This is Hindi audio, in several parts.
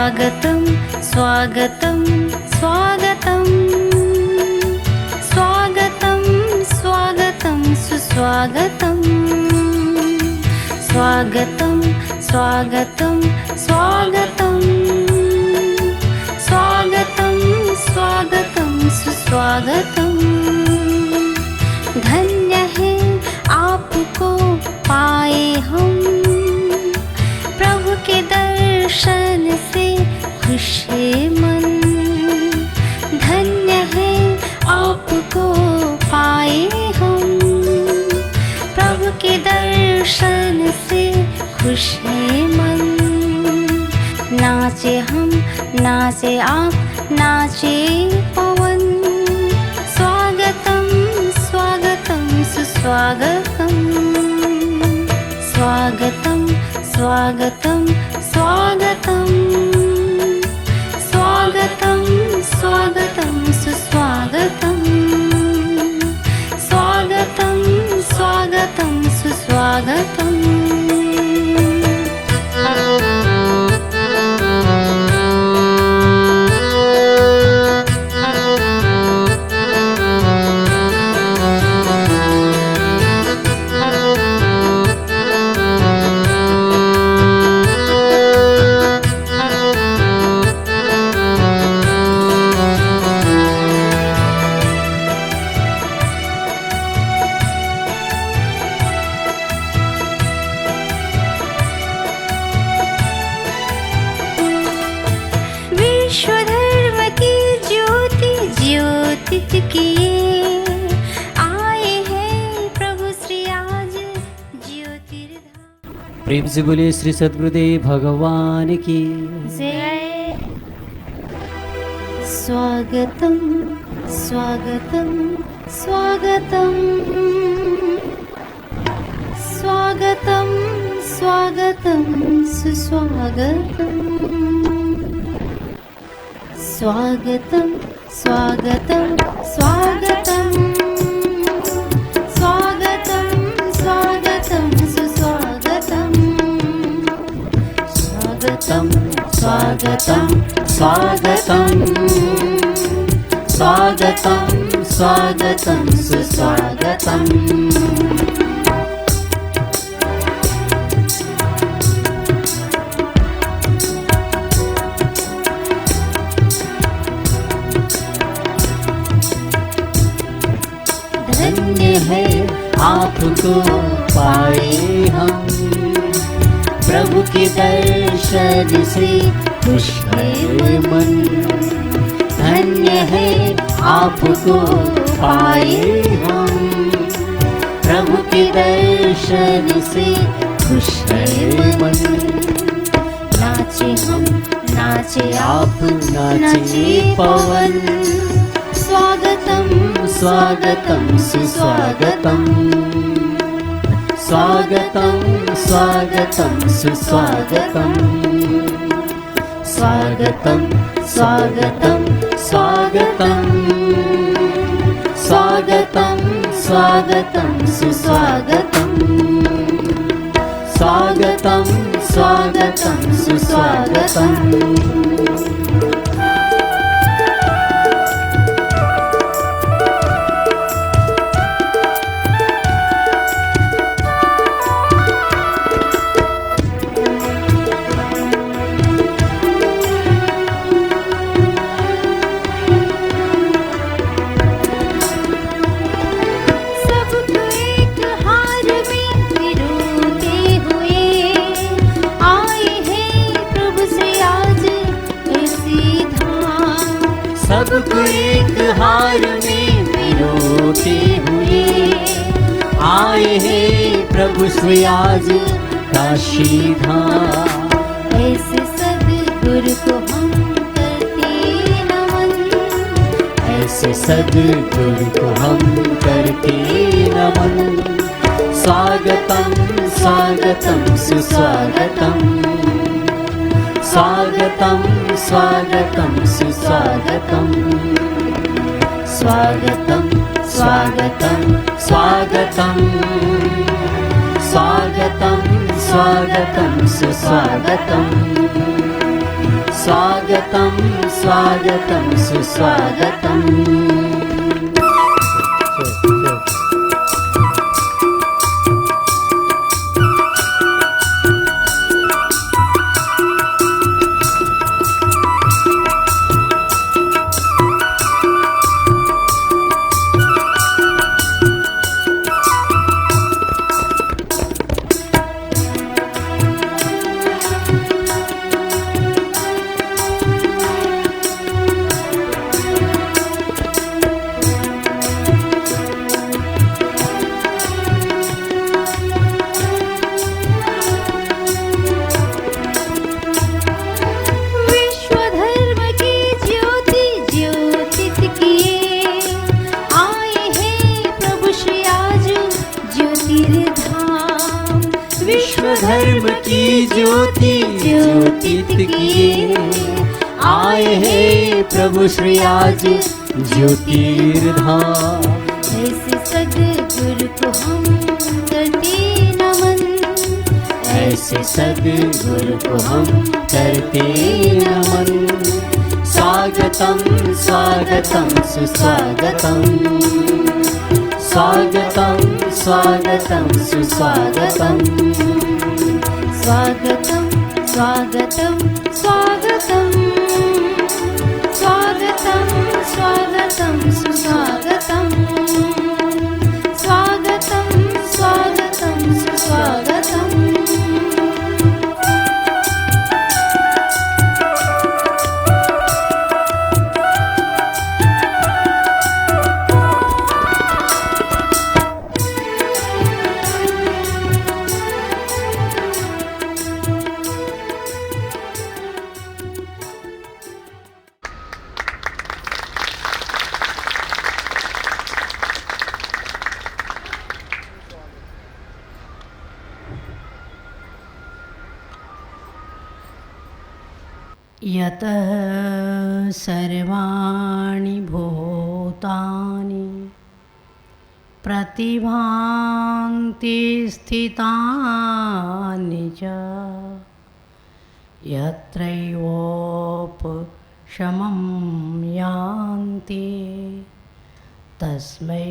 स्वागतं स्वागतं स्वागतं स्वागतं स्वागतं सुस्वागतं स्वागतं स्वागतं स्वागतं स्वागतं स्वागतं सुस्वागतं धन्य है आपको पाए हम प्रभु के दर्शन से खुश है मन धन्य है आपको पाए हम प्रभु के दर्शन से खुश है मन नाचे हम नाचे आप नाचे पवन स्वागतं स्वागतं सुस्वागतं स्वागतं स्वागतं स्वागतं स्वागतं स्वागतं सुस्वागतं स्वागतं स्वागतं सुस्वागतं विश्वधर्म की ज्योति ज्योतित किए आए हैं प्रभु श्री आज ज्योतिर्धाम। प्रेम से बोले श्री सद्गुरुदेव भगवान की जय। स्वागतं स्वागतं स्वागतं स्वागतं स्वागतं सुस्वागतं स्वागतं स्वागतं स्वागतं स्वागतं स्वागतं सुस्वागतं स्वागतं स्वागतं स्वागतं स्वागतं स्वागतं सुस्वागतं धन्य है आपको पाए हम प्रभु के दर्शन से खुश है मन धन्य है आपको पाए हम प्रभु के दर्शन से खुश है मन नाचे हम नाचे आप नाचे पवन स्वागतं स्वागतं सुस्वागतं स्वागतं स्वागतं सुस्वागतं स्वागतं स्वागतं स्वागतं स्वागतं स्वागतं सुस्वागतं स्वागतं स्वागतं सुस्वागतं सबको एक हार में पिरोते हुए आए हैं प्रभु श्री आज काशी धाम ऐसे सद्गुरु को हम करते नमन ऐसे सद्गुरु को हम करते नमन स्वागतं स्वागतं सुस्वागतं स्वागतं स्वागतं सुस्वागतं स्वागतं स्वागतं स्वागतं स्वागतं स्वागतं सुस्वागतं स्वागतं स्वागतं सुस्वागतम्। धर्म की ज्योति ज्योतित किए आए हैं प्रभु श्री आज ज्योतिर्धाम। ऐसे सद्गुरु को हम करते नमन ऐसे सद्गुरु को हम करते नमन। स्वागतं स्वागतं सुस्वागतम्। स्वागतं स्वागतं सुस्वागतम्। स्वागतं स्वागतं स्वागतं स्वागतं स्वागतं सुस्वागतम्। स्वागतं स्वागतं सुस्वागतम्। यतः सर्वाणि भूतानि प्रतिभान्ति स्थितानि च यत्रैवोपशमं यान्ति तस्मै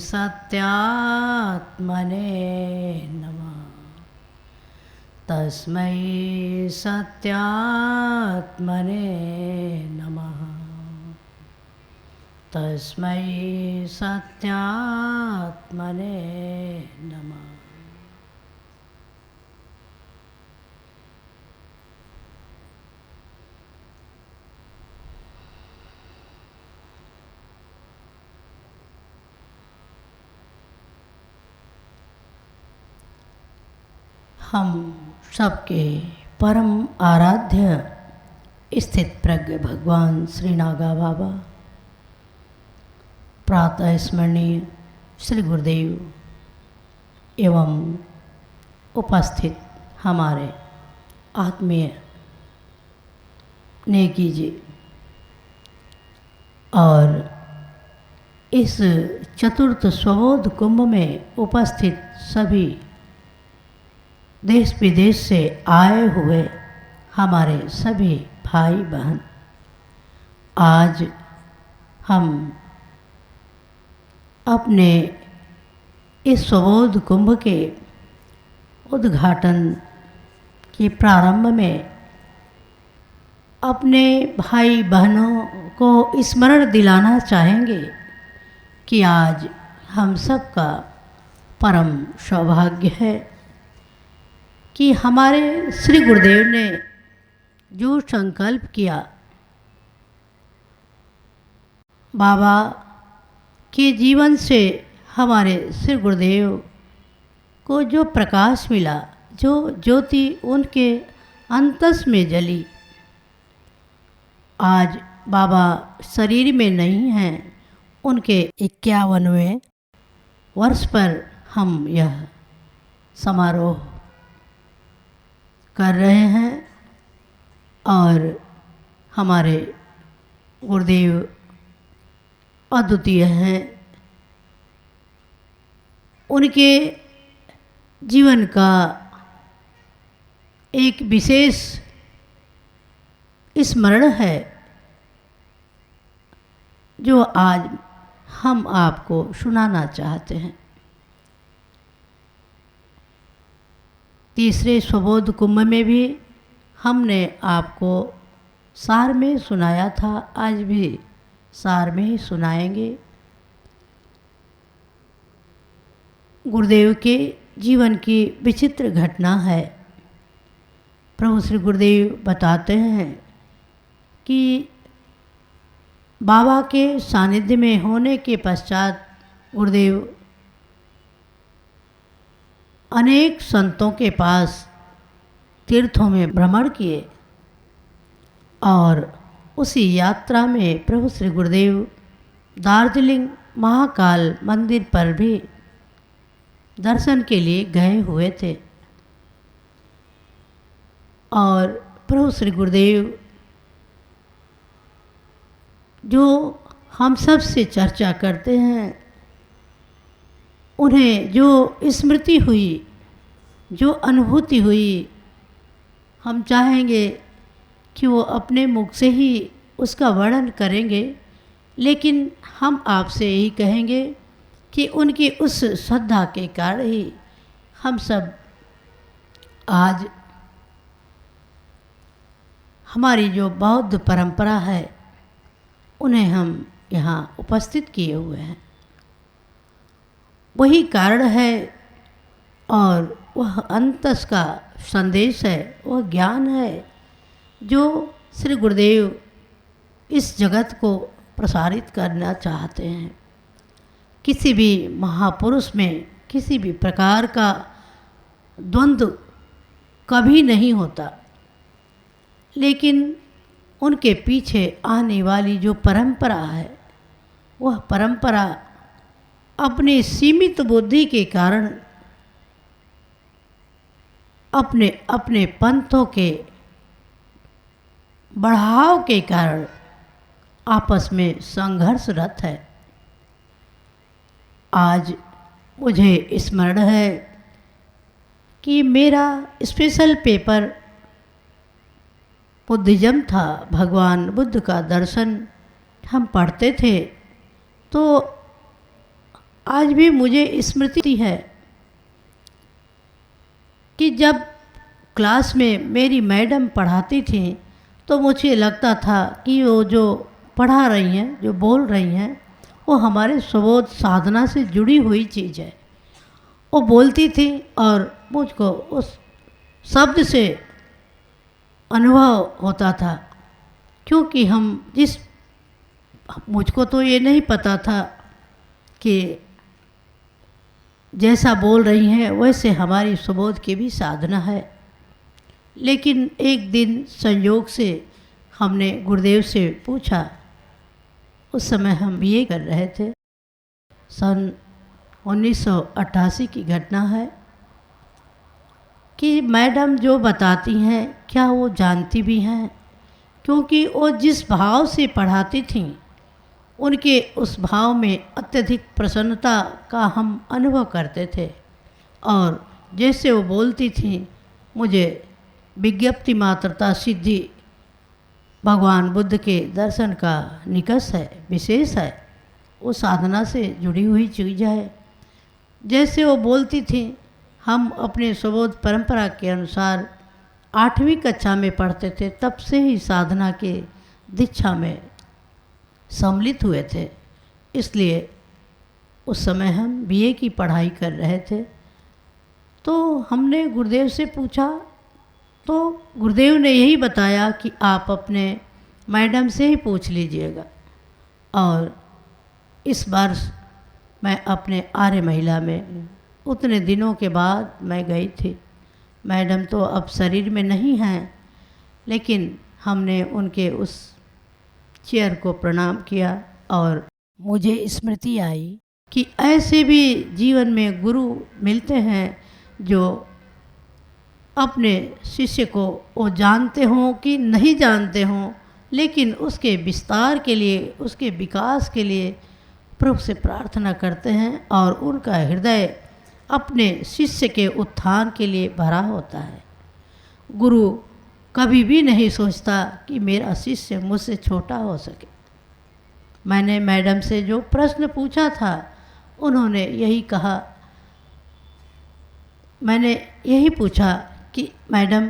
सत्यात्मने नमः। तस्मै सत्यात्मने नमः। तस्मै सत्यात्मने नमः। हम सबके परम आराध्य स्थित प्रज्ञ भगवान श्री नागा बाबा, प्रातः स्मरणीय श्री गुरुदेव एवं उपस्थित हमारे आत्मीय नेकी जी और इस चतुर्थ स्वबोध कुंभ में उपस्थित सभी देश विदेश से आए हुए हमारे सभी भाई बहन, आज हम अपने इस स्वबोध कुंभ के उद्घाटन के प्रारंभ में अपने भाई बहनों को स्मरण दिलाना चाहेंगे कि आज हम सबका परम सौभाग्य है कि हमारे श्री गुरुदेव ने जो संकल्प किया, बाबा के जीवन से हमारे श्री गुरुदेव को जो प्रकाश मिला, जो ज्योति उनके अंतस में जली, आज बाबा शरीर में नहीं हैं, उनके 51वें वर्ष पर हम यह समारोह कर रहे हैं और हमारे गुरुदेव अद्वितीय हैं। उनके जीवन का एक विशेष स्मरण है जो आज हम आपको सुनाना चाहते हैं। तीसरे स्वबोध कुंभ में भी हमने आपको सार में सुनाया था, आज भी सार में ही सुनाएंगे। गुरुदेव के जीवन की विचित्र घटना है। प्रभु श्री गुरुदेव बताते हैं कि बाबा के सानिध्य में होने के पश्चात गुरुदेव अनेक संतों के पास तीर्थों में भ्रमण किए और उसी यात्रा में प्रभु श्री गुरुदेव दार्जिलिंग महाकाल मंदिर पर भी दर्शन के लिए गए हुए थे। और प्रभु श्री गुरुदेव जो हम सब से चर्चा करते हैं, उन्हें जो स्मृति हुई, जो अनुभूति हुई, हम चाहेंगे कि वो अपने मुख से ही उसका वर्णन करेंगे, लेकिन हम आपसे यही कहेंगे कि उनकी उस श्रद्धा के कारण ही हम सब आज हमारी जो बौद्ध परंपरा है उन्हें हम यहाँ उपस्थित किए हुए हैं। वही कारण है और वह अंतस का संदेश है, वह ज्ञान है जो श्री गुरुदेव इस जगत को प्रसारित करना चाहते हैं। किसी भी महापुरुष में किसी भी प्रकार का द्वंद्व कभी नहीं होता, लेकिन उनके पीछे आने वाली जो परंपरा है, वह परंपरा अपनी सीमित बुद्धि के कारण अपने अपने पंथों के बढ़ाव के कारण आपस में संघर्षरत है। आज मुझे स्मरण है कि मेरा स्पेशल पेपर बुद्धिज्म था। भगवान बुद्ध का दर्शन हम पढ़ते थे, तो आज भी मुझे स्मृति है कि जब क्लास में मेरी मैडम पढ़ाती थी तो मुझे लगता था कि वो जो पढ़ा रही हैं, जो बोल रही हैं, वो हमारे स्वबोध साधना से जुड़ी हुई चीज़ है। वो बोलती थी और मुझको उस शब्द से अनुभव होता था, क्योंकि मुझको तो ये नहीं पता था कि जैसा बोल रही हैं वैसे हमारी सुबोध की भी साधना है। लेकिन एक दिन संयोग से हमने गुरुदेव से पूछा, उस समय हम बीए कर रहे थे, सन 1988 की घटना है, कि मैडम जो बताती हैं क्या वो जानती भी हैं, क्योंकि वो जिस भाव से पढ़ाती थीं उनके उस भाव में अत्यधिक प्रसन्नता का हम अनुभव करते थे। और जैसे वो बोलती थीं, मुझे विज्ञप्ति मात्रता सिद्धि भगवान बुद्ध के दर्शन का निकष है, विशेष है, वो साधना से जुड़ी हुई चीज़ है। जैसे वो बोलती थी, हम अपने सुबोध परंपरा के अनुसार 8वीं कक्षा में पढ़ते थे, तब से ही साधना के दीक्षा में सम्मिलित हुए थे। इसलिए उस समय हम बीए की पढ़ाई कर रहे थे। तो हमने गुरुदेव से पूछा, तो गुरुदेव ने यही बताया कि आप अपने मैडम से ही पूछ लीजिएगा। और इस बार मैं अपने आर्य महिला में उतने दिनों के बाद मैं गई थी। मैडम तो अब शरीर में नहीं हैं, लेकिन हमने उनके उस चेयर को प्रणाम किया और मुझे स्मृति आई कि ऐसे भी जीवन में गुरु मिलते हैं जो अपने शिष्य को वो जानते हों कि नहीं जानते हों, लेकिन उसके विस्तार के लिए, उसके विकास के लिए प्रभु से प्रार्थना करते हैं और उनका हृदय अपने शिष्य के उत्थान के लिए भरा होता है। गुरु कभी भी नहीं सोचता कि मेरा शिष्य मुझसे छोटा हो सके। मैंने मैडम से जो प्रश्न पूछा था उन्होंने यही कहा, मैंने यही पूछा कि मैडम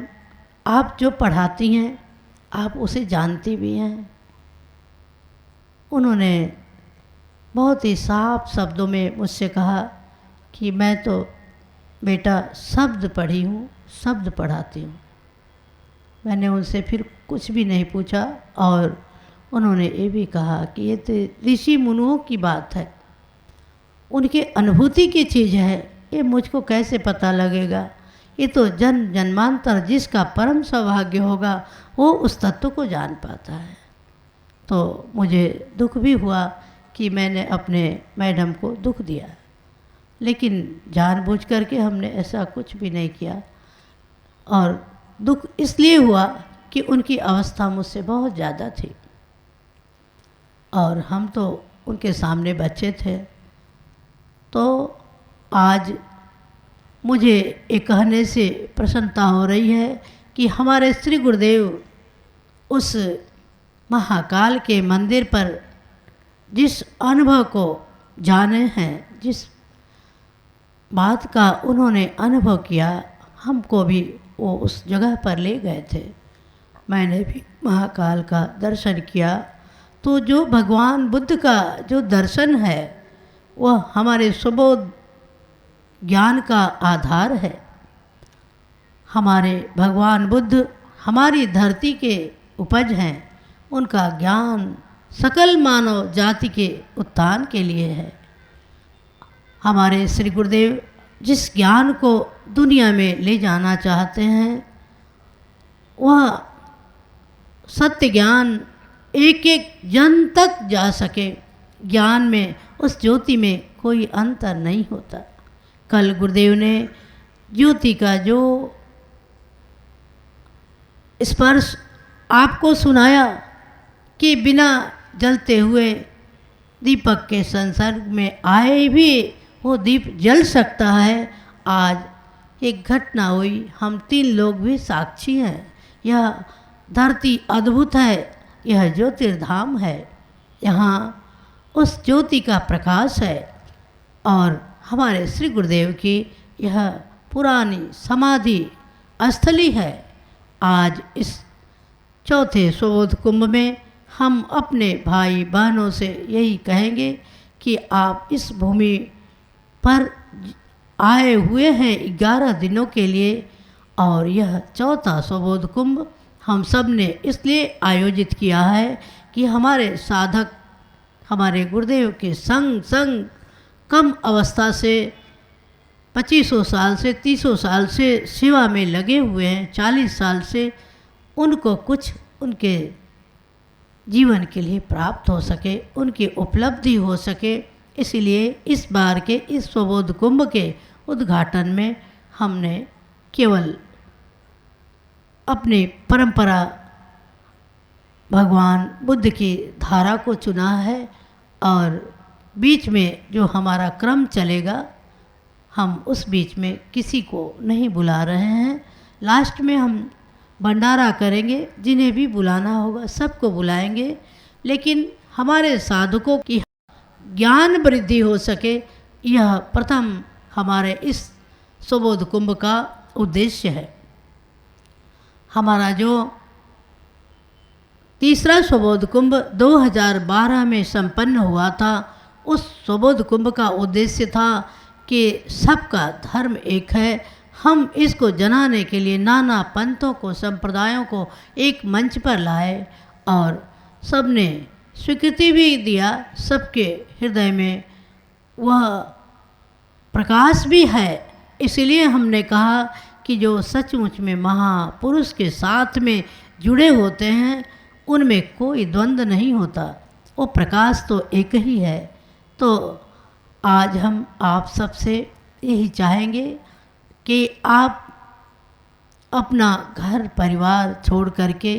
आप जो पढ़ाती हैं आप उसे जानती भी हैं। उन्होंने बहुत ही साफ शब्दों में मुझसे कहा कि मैं तो बेटा शब्द पढ़ी हूँ, शब्द पढ़ाती हूँ। मैंने उनसे फिर कुछ भी नहीं पूछा और उन्होंने ये भी कहा कि ये तो ऋषि मुनियों की बात है, उनके अनुभूति की चीज़ है, ये मुझको कैसे पता लगेगा। ये तो जन्म जन्मांतर जिसका परम सौभाग्य होगा वो उस तत्व को जान पाता है। तो मुझे दुख भी हुआ कि मैंने अपने मैडम को दुख दिया, लेकिन जानबूझ करके हमने ऐसा कुछ भी नहीं किया। और दुख इसलिए हुआ कि उनकी अवस्था मुझसे बहुत ज़्यादा थी और हम तो उनके सामने बच्चे थे। तो आज मुझे ये कहने से प्रसन्नता हो रही है कि हमारे श्री गुरुदेव उस महाकाल के मंदिर पर जिस अनुभव को जाने हैं, जिस बात का उन्होंने अनुभव किया, हमको भी वो उस जगह पर ले गए थे। मैंने भी महाकाल का दर्शन किया। तो जो भगवान बुद्ध का जो दर्शन है वह हमारे सुबोध ज्ञान का आधार है। हमारे भगवान बुद्ध हमारी धरती के उपज हैं, उनका ज्ञान सकल मानव जाति के उत्थान के लिए है। हमारे श्री गुरुदेव जिस ज्ञान को दुनिया में ले जाना चाहते हैं वह सत्य ज्ञान एक एक जन तक जा सके। ज्ञान में, उस ज्योति में कोई अंतर नहीं होता। कल गुरुदेव ने ज्योति का जो स्पर्श आपको सुनाया कि बिना जलते हुए दीपक के संसर्ग में आए भी वो दीप जल सकता है। आज एक घटना हुई, हम 3 लोग भी साक्षी हैं। यह धरती अद्भुत है, यह ज्योतिर्धाम है, यहाँ उस ज्योति का प्रकाश है और हमारे श्री गुरुदेव की यह पुरानी समाधि स्थली है। आज इस चौथे सुबोध कुंभ में हम अपने भाई बहनों से यही कहेंगे कि आप इस भूमि पर आए हुए हैं 11 दिनों के लिए और यह चौथा सुबोध कुंभ हम सब ने इसलिए आयोजित किया है कि हमारे साधक हमारे गुरुदेव के संग संग कम अवस्था से 2500 साल से 300 साल से सेवा में लगे हुए हैं, 40 साल से, उनको कुछ उनके जीवन के लिए प्राप्त हो सके, उनकी उपलब्धि हो सके। इसलिए इस बार के इस सुबोध कुंभ के उद्घाटन में हमने केवल अपनी परंपरा भगवान बुद्ध की धारा को चुना है और बीच में जो हमारा क्रम चलेगा हम उस बीच में किसी को नहीं बुला रहे हैं। लास्ट में हम भंडारा करेंगे, जिन्हें भी बुलाना होगा सबको बुलाएंगे, लेकिन हमारे साधकों की ज्ञान वृद्धि हो सके, यह प्रथम हमारे इस सुबोध कुंभ का उद्देश्य है। हमारा जो तीसरा सुबोध कुंभ 2012 में संपन्न हुआ था, उस सुबोध कुंभ का उद्देश्य था कि सबका धर्म एक है। हम इसको जनाने के लिए नाना पंथों को, संप्रदायों को एक मंच पर लाए और सबने स्वीकृति भी दिया। सबके हृदय में वह प्रकाश भी है। इसलिए हमने कहा कि जो सचमुच में महापुरुष के साथ में जुड़े होते हैं उनमें कोई द्वंद्व नहीं होता, वो प्रकाश तो एक ही है। तो आज हम आप सबसे यही चाहेंगे कि आप अपना घर परिवार छोड़ करके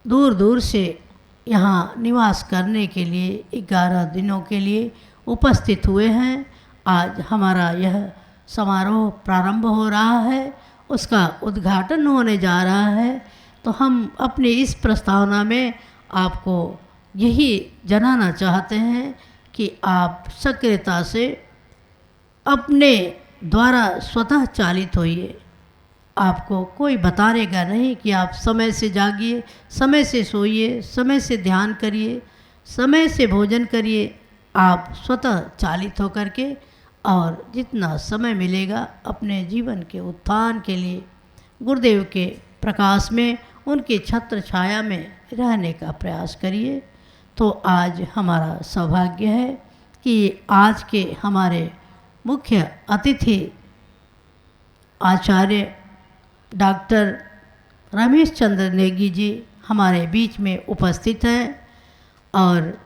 दूर दूर से यहाँ निवास करने के लिए 11 दिनों के लिए उपस्थित हुए हैं। आज हमारा यह समारोह प्रारंभ हो रहा है उसका उद्घाटन होने जा रहा है। तो हम अपनी इस प्रस्तावना में आपको यही जनाना चाहते हैं कि आप सक्रियता से अपने द्वारा स्वतः चालित होइए। आपको कोई बताने का नहीं कि आप समय से जागिए, समय से सोइए, समय से ध्यान करिए, समय से भोजन करिए। आप स्वतः चालित होकर के और जितना समय मिलेगा अपने जीवन के उत्थान के लिए गुरुदेव के प्रकाश में, उनकी छत्र छाया में रहने का प्रयास करिए। तो आज हमारा सौभाग्य है कि आज के हमारे मुख्य अतिथि आचार्य डॉक्टर रमेश चंद्र नेगी जी हमारे बीच में उपस्थित हैं और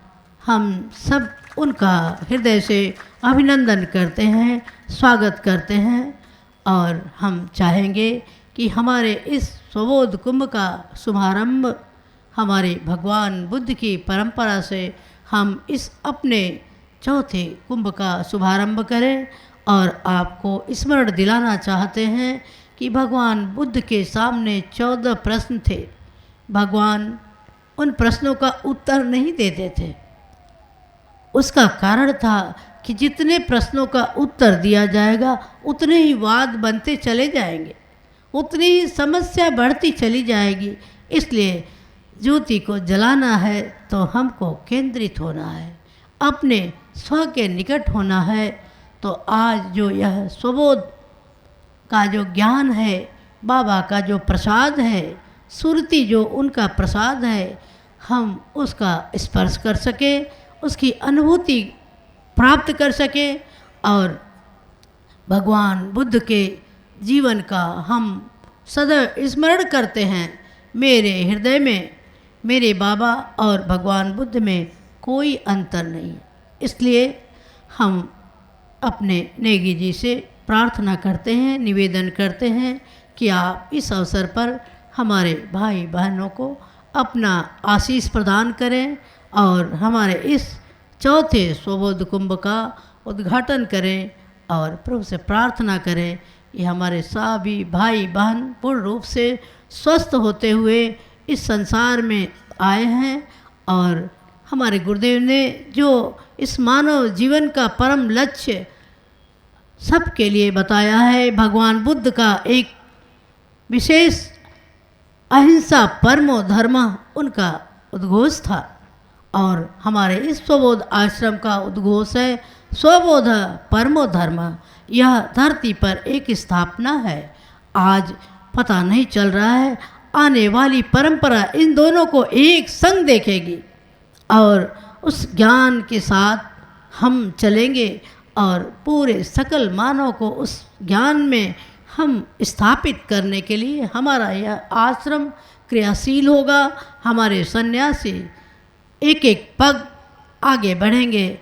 हम सब उनका हृदय से अभिनंदन करते हैं, स्वागत करते हैं। और हम चाहेंगे कि हमारे इस स्वबोध कुंभ का शुभारंभ हमारे भगवान बुद्ध की परंपरा से हम इस अपने चौथे कुंभ का शुभारंभ करें। और आपको स्मरण दिलाना चाहते हैं कि भगवान बुद्ध के सामने 14 प्रश्न थे। भगवान उन प्रश्नों का उत्तर नहीं देते थे। उसका कारण था कि जितने प्रश्नों का उत्तर दिया जाएगा उतने ही वाद बनते चले जाएंगे, उतनी ही समस्या बढ़ती चली जाएगी। इसलिए ज्योति को जलाना है तो हमको केंद्रित होना है, अपने स्व के निकट होना है। तो आज जो यह स्वबोध का जो ज्ञान है, बाबा का जो प्रसाद है, सुरति जो उनका प्रसाद है, हम उसका स्पर्श कर सके, उसकी अनुभूति प्राप्त कर सके और भगवान बुद्ध के जीवन का हम सदैव स्मरण करते हैं। मेरे हृदय में मेरे बाबा और भगवान बुद्ध में कोई अंतर नहीं। इसलिए हम अपने नेगी जी से प्रार्थना करते हैं, निवेदन करते हैं कि आप इस अवसर पर हमारे भाई बहनों को अपना आशीष प्रदान करें और हमारे इस चौथे स्वबोध कुंभ का उद्घाटन करें। और प्रभु से प्रार्थना करें कि हमारे सभी भाई बहन पूर्ण रूप से स्वस्थ होते हुए इस संसार में आए हैं। और हमारे गुरुदेव ने जो इस मानव जीवन का परम लक्ष्य सबके लिए बताया है, भगवान बुद्ध का एक विशेष अहिंसा परमो धर्म उनका उद्घोष था। और हमारे इस स्वबोध आश्रम का उद्घोष है स्वबोध परमो धर्म। यह धरती पर एक स्थापना है। आज पता नहीं चल रहा है, आने वाली परंपरा इन दोनों को एक संग देखेगी और उस ज्ञान के साथ हम चलेंगे और पूरे सकल मानव को उस ज्ञान में हम स्थापित करने के लिए हमारा यह आश्रम क्रियाशील होगा। हमारे सन्यासी एक एक पग आगे बढ़ेंगे।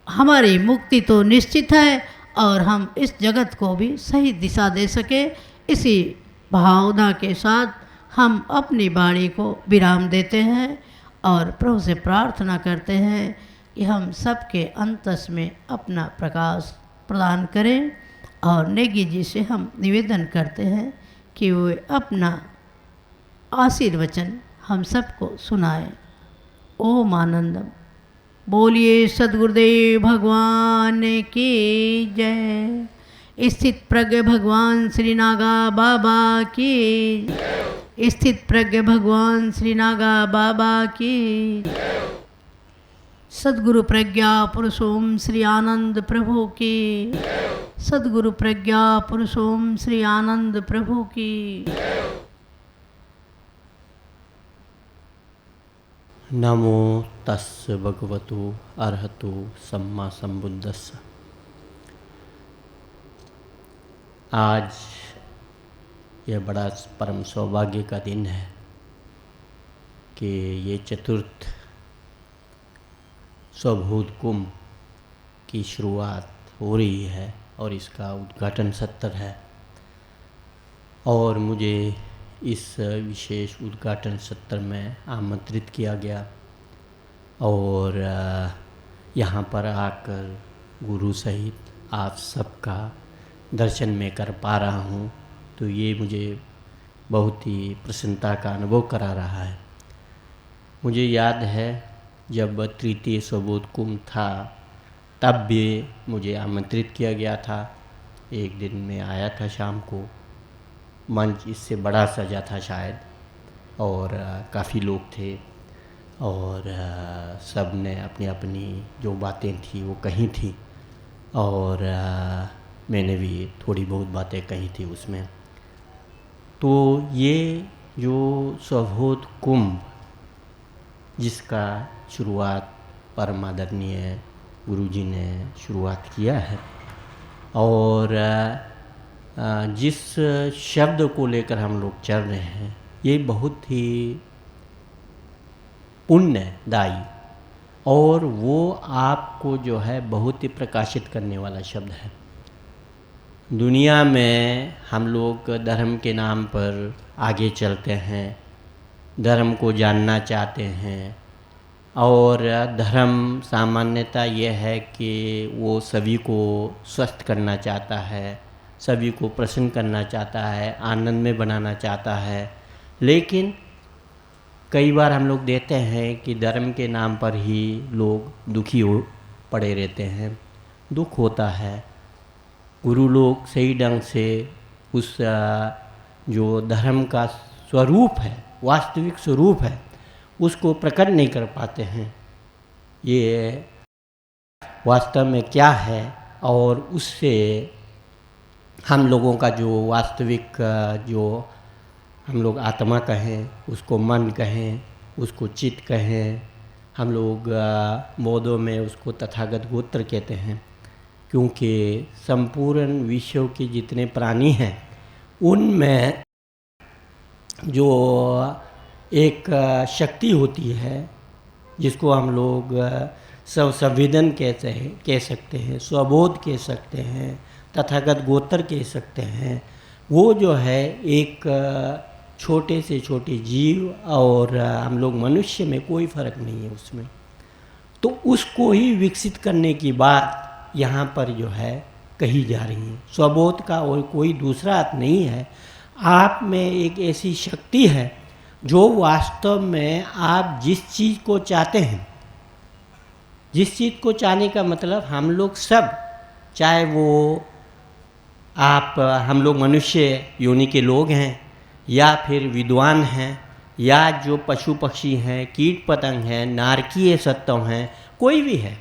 हमारी मुक्ति तो निश्चित है और हम इस जगत को भी सही दिशा दे सके, इसी भावना के साथ हम अपनी वाणी को विराम देते हैं और प्रभु से प्रार्थना करते हैं कि हम सबके अंतस में अपना प्रकाश प्रदान करें। और नेगी जी से हम निवेदन करते हैं कि वे अपना आशीर्वचन हम सबको सुनाएं। ओम आनंदम। बोलिए सद्गुरुदेव भगवान की जय। स्थित प्रज्ञ भगवान श्री नागा बाबा की, स्थित प्रज्ञ भगवान श्री नागा बाबा की। सद्गुरु प्रज्ञा पुरुषोम श्री आनंद प्रभु की, सद्गुरु प्रज्ञा पुरुषोम श्री आनंद प्रभु की। नमो तस्य भगवतो अरहतो सम्मा संबुद्धस्स। आज यह बड़ा परम सौभाग्य का दिन है कि ये चतुर्थ स्वबोध कुंभ की शुरुआत हो रही है और इसका उद्घाटन सत्र है। और मुझे इस विशेष उद्घाटन सत्र में आमंत्रित किया गया और यहाँ पर आकर गुरु सहित आप सबका दर्शन में कर पा रहा हूँ, तो ये मुझे बहुत ही प्रसन्नता का अनुभव करा रहा है। मुझे याद है जब तृतीय स्वबोध कुंभ था तब भी मुझे आमंत्रित किया गया था। एक दिन मैं आया था शाम को, मंच इससे बड़ा सजा था शायद, और काफ़ी लोग थे और सब ने अपनी अपनी जो बातें थी वो कही थी और मैंने भी थोड़ी बहुत बातें कही थी उसमें। तो ये जो स्वबोध कुंभ जिसका शुरुआत परम आदरणीय गुरुजी ने शुरुआत किया है और जिस शब्द को लेकर हम लोग चल रहे हैं ये बहुत ही पुण्यदायी और वो आपको जो है बहुत ही प्रकाशित करने वाला शब्द है। दुनिया में हम लोग धर्म के नाम पर आगे चलते हैं, धर्म को जानना चाहते हैं और धर्म सामान्यता ये है कि वो सभी को स्वस्थ करना चाहता है, सभी को प्रसन्न करना चाहता है, आनंद में बनाना चाहता है। लेकिन कई बार हम लोग देखते हैं कि धर्म के नाम पर ही लोग दुखी हो पड़े रहते हैं, दुख होता है। गुरु लोग सही ढंग से उस जो धर्म का स्वरूप है, वास्तविक स्वरूप है, उसको प्रकट नहीं कर पाते हैं। ये वास्तव में क्या है और उससे हम लोगों का जो वास्तविक जो हम लोग आत्मा कहें, उसको मन कहें, उसको चित्त कहें, हम लोग बौद्धों में उसको तथागत गोत्र कहते हैं, क्योंकि संपूर्ण विश्व के जितने प्राणी हैं उनमें जो एक शक्ति होती है जिसको हम लोग स्वसंवेदन कह सकते हैं, स्वबोध कह सकते हैं, तथागत गोत्र कह सकते हैं। वो जो है एक छोटे से छोटे जीव और हम लोग मनुष्य में कोई फर्क नहीं है उसमें। तो उसको ही विकसित करने की बात यहाँ पर जो है कही जा रही है। स्वबोध का और कोई दूसरा अर्थ नहीं है। आप में एक ऐसी शक्ति है जो वास्तव में आप जिस चीज़ को चाहते हैं, जिस चीज़ को चाहने का मतलब हम लोग सब, चाहे वो आप हम लोग मनुष्य योनि के लोग हैं या फिर विद्वान हैं या जो पशु पक्षी हैं, कीट पतंग हैं, नारकीय सत्व हैं, कोई भी है,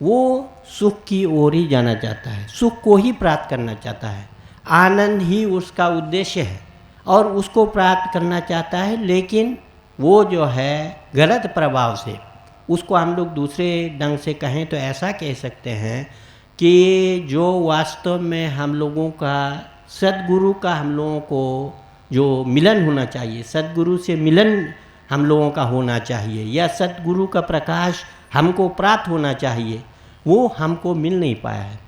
वो सुख की ओर ही जाना चाहता है, सुख को ही प्राप्त करना चाहता है, आनंद ही उसका उद्देश्य है और उसको प्राप्त करना चाहता है। लेकिन वो जो है गलत प्रभाव से, उसको हम लोग दूसरे ढंग से कहें तो ऐसा कह सकते हैं कि जो वास्तव में हम लोगों का सद्गुरु का हम लोगों को जो मिलन होना चाहिए, सद्गुरु से मिलन हम लोगों का होना चाहिए या सद्गुरु का प्रकाश हमको प्राप्त होना चाहिए, वो हमको मिल नहीं पाया है।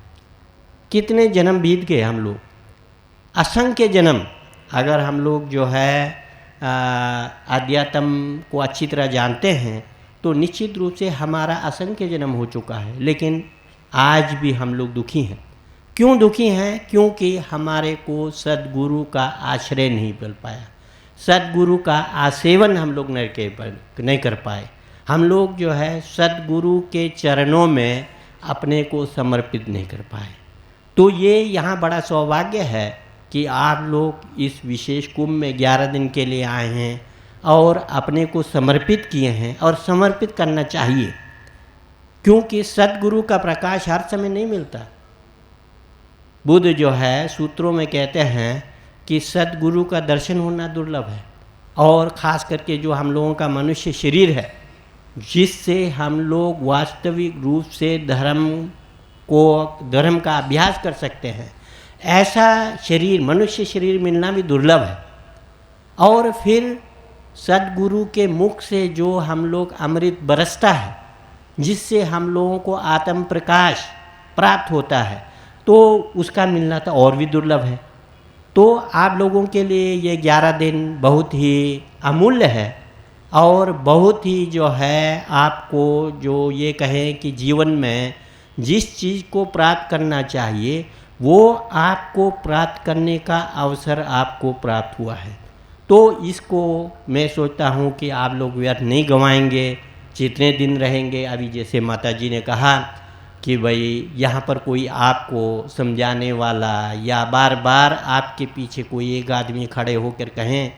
कितने जन्म बीत गए हम लोग, असंख्य जन्म। अगर हम लोग जो है अध्यात्म को अच्छी तरह जानते हैं तो निश्चित रूप से हमारा असंख्य जन्म हो चुका है, लेकिन आज भी हम लोग दुखी हैं। क्यों दुखी हैं? क्योंकि हमारे को सद्गुरु का आश्रय नहीं मिल पाया, सद्गुरु का आसेवन हम लोग नहीं कर पाए। हम लोग जो है सद्गुरु के चरणों में अपने को समर्पित नहीं कर पाए। तो ये यहाँ बड़ा सौभाग्य है कि आप लोग इस विशेष कुंभ में 11 दिन के लिए आए हैं और अपने को समर्पित किए हैं, और समर्पित करना चाहिए क्योंकि सद्गुरु का प्रकाश हर समय नहीं मिलता। बुद्ध जो है सूत्रों में कहते हैं कि सद्गुरु का दर्शन होना दुर्लभ है, और ख़ास करके जो हम लोगों का मनुष्य शरीर है जिससे हम लोग वास्तविक रूप से धर्म का अभ्यास कर सकते हैं, ऐसा शरीर, मनुष्य शरीर मिलना भी दुर्लभ है। और फिर सद्गुरु के मुख से जो हम लोग अमृत बरसता है जिससे हम लोगों को आत्म प्रकाश प्राप्त होता है, तो उसका मिलना तो और भी दुर्लभ है। तो आप लोगों के लिए ये 11 दिन बहुत ही अमूल्य है और बहुत ही जो है आपको जो ये कहें कि जीवन में जिस चीज़ को प्राप्त करना चाहिए वो आपको प्राप्त करने का अवसर आपको प्राप्त हुआ है। तो इसको मैं सोचता हूँ कि आप लोग व्यर्थ नहीं गंवाएंगे, जितने दिन रहेंगे। अभी जैसे माता जी ने कहा कि भाई यहाँ पर कोई आपको समझाने वाला या बार बार आपके पीछे कोई एक आदमी खड़े होकर कहें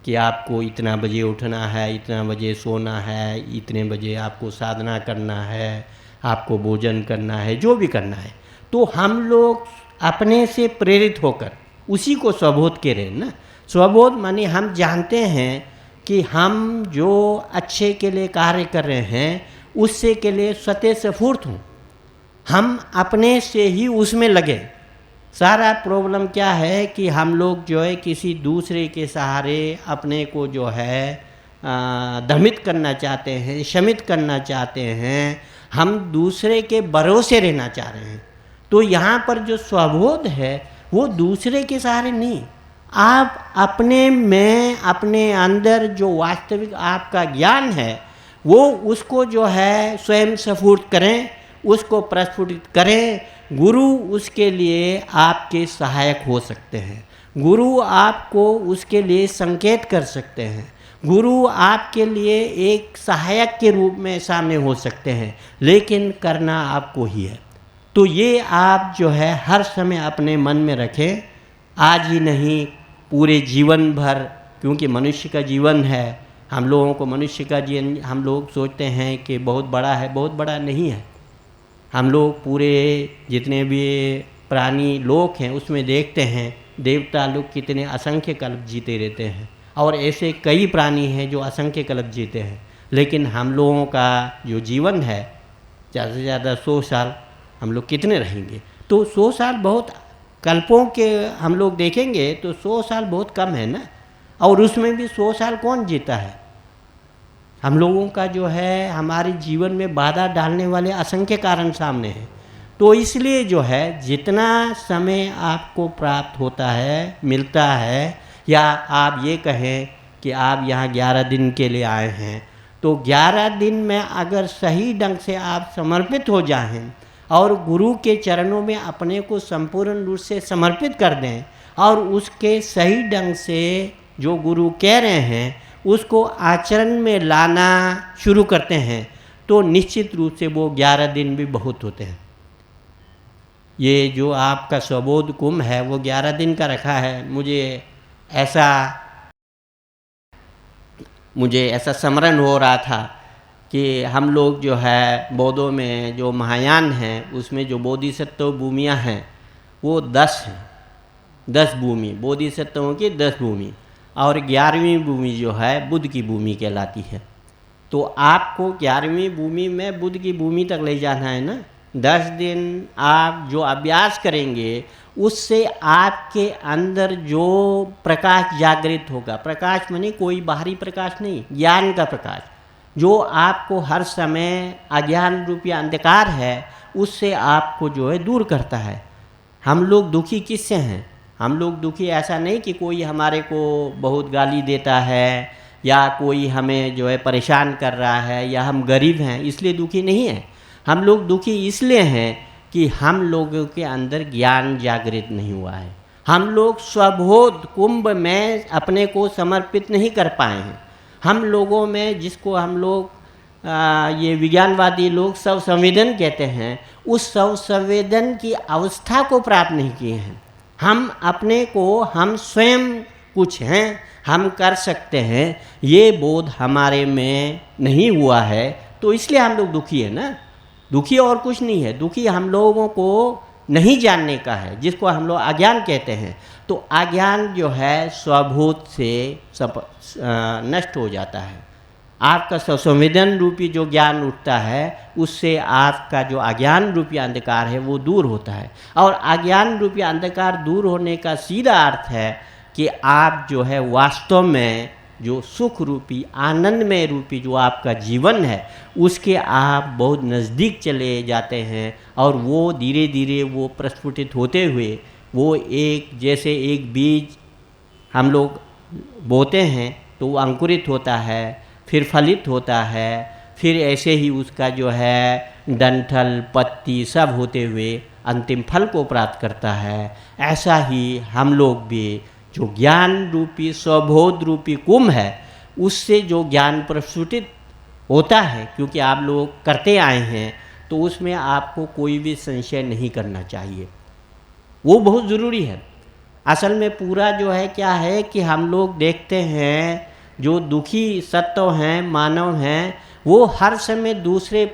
कि आपको इतना बजे उठना है, इतना बजे सोना है, इतने बजे आपको साधना करना है, आपको भोजन करना है, जो भी करना है, तो हम लोग अपने से प्रेरित होकर उसी को स्वबोध कह रहे हैं ना। स्वबोध माने हम जानते हैं कि हम जो अच्छे के लिए कार्य कर रहे हैं उससे के लिए स्वतः स्फूर्त हों, हम अपने से ही उसमें लगे। सारा प्रॉब्लम क्या है कि हम लोग जो है किसी दूसरे के सहारे अपने को जो है दमित करना चाहते हैं, शमित करना चाहते हैं, हम दूसरे के भरोसे रहना चाह रहे हैं। तो यहाँ पर जो स्वबोध है वो दूसरे के सहारे नहीं, आप अपने में, अपने अंदर जो वास्तविक आपका ज्ञान है वो उसको जो है स्वयं स्फूर्त करें, उसको प्रस्फुटित करें। गुरु उसके लिए आपके सहायक हो सकते हैं, गुरु आपको उसके लिए संकेत कर सकते हैं, गुरु आपके लिए एक सहायक के रूप में सामने हो सकते हैं, लेकिन करना आपको ही है। तो ये आप जो है हर समय अपने मन में रखें, आज ही नहीं पूरे जीवन भर, क्योंकि मनुष्य का जीवन है। हम लोगों को मनुष्य का जीवन, हम लोग सोचते हैं कि बहुत बड़ा है, बहुत बड़ा नहीं है। हम लोग पूरे जितने भी प्राणी लोक हैं उसमें देखते हैं देवता लोग कितने असंख्य कल्प जीते रहते हैं, और ऐसे कई प्राणी हैं जो असंख्य कल्प जीते हैं। लेकिन हम लोगों का जो जीवन है ज़्यादा से ज़्यादा 100 साल, हम लोग कितने रहेंगे? तो 100 साल बहुत, कल्पों के हम लोग देखेंगे तो 100 साल बहुत कम है ना। और उसमें भी 100 साल कौन जीता है? हम लोगों का जो है हमारे जीवन में बाधा डालने वाले असंख्य कारण सामने हैं। तो इसलिए जो है जितना समय आपको प्राप्त होता है, मिलता है, या आप ये कहें कि आप यहाँ 11 दिन के लिए आए हैं, तो 11 दिन में अगर सही ढंग से आप समर्पित हो जाएं और गुरु के चरणों में अपने को संपूर्ण रूप से समर्पित कर दें और उसके सही ढंग से जो गुरु कह रहे हैं उसको आचरण में लाना शुरू करते हैं, तो निश्चित रूप से वो 11 दिन भी बहुत होते हैं। ये जो आपका स्वबोध कुंभ है वो 11 दिन का रखा है। मुझे ऐसा स्मरण हो रहा था कि हम लोग जो है बौद्धों में जो महायान हैं उसमें जो बोधिसत्व भूमियाँ हैं वो 10 हैं, 10 भूमि, बोधिसत्वों की 10 भूमि, और 11वीं भूमि जो है बुद्ध की भूमि कहलाती है। तो आपको 11वीं भूमि में बुद्ध की भूमि तक ले जाना है ना। 10 दिन आप जो अभ्यास करेंगे उससे आपके अंदर जो प्रकाश जागृत होगा, प्रकाश माने कोई बाहरी प्रकाश नहीं, ज्ञान का प्रकाश, जो आपको हर समय अज्ञान रूपी अंधकार है उससे आपको जो है दूर करता है। हम लोग दुखी किससे हैं? हम लोग दुखी ऐसा नहीं कि कोई हमारे को बहुत गाली देता है या कोई हमें जो है परेशान कर रहा है या हम गरीब हैं इसलिए दुखी नहीं है। हम लोग दुखी इसलिए हैं कि हम लोगों के अंदर ज्ञान जागृत नहीं हुआ है। हम लोग स्वबोध कुंभ में अपने को समर्पित नहीं कर पाए हैं। हम लोगों में, जिसको हम लोग ये विज्ञानवादी लोग स्व संवेदन कहते हैं, उस स्व संवेदन की अवस्था को प्राप्त नहीं किए हैं। हम अपने को, हम स्वयं कुछ हैं, हम कर सकते हैं, ये बोध हमारे में नहीं हुआ है, तो इसलिए हम लोग दुखी है ना। दुखी और कुछ नहीं है, दुखी हम लोगों को नहीं जानने का है, जिसको हम लोग अज्ञान कहते हैं। तो अज्ञान जो है स्वबोध से नष्ट हो जाता है। आपका स्वसंवेदन रूपी जो ज्ञान उठता है उससे आपका जो अज्ञान रूपी अंधकार है वो दूर होता है। और अज्ञान रूपी अंधकार दूर होने का सीधा अर्थ है कि आप जो है वास्तव में जो सुख रूपी, आनंदमय रूपी जो आपका जीवन है उसके आप बहुत नज़दीक चले जाते हैं, और वो धीरे धीरे वो प्रस्फुटित होते हुए वो एक, जैसे एक बीज हम लोग बोते हैं तो वो अंकुरित होता है, फिर फलित होता है, फिर ऐसे ही उसका जो है डंठल, पत्ती सब होते हुए अंतिम फल को प्राप्त करता है, ऐसा ही हम लोग भी जो ज्ञान रूपी स्वबोध रूपी कुंभ है उससे जो ज्ञान प्रस्फुटित होता है, क्योंकि आप लोग करते आए हैं तो उसमें आपको कोई भी संशय नहीं करना चाहिए, वो बहुत ज़रूरी है। असल में पूरा जो है क्या है कि हम लोग देखते हैं जो दुखी सत्व हैं, मानव हैं, वो हर समय दूसरे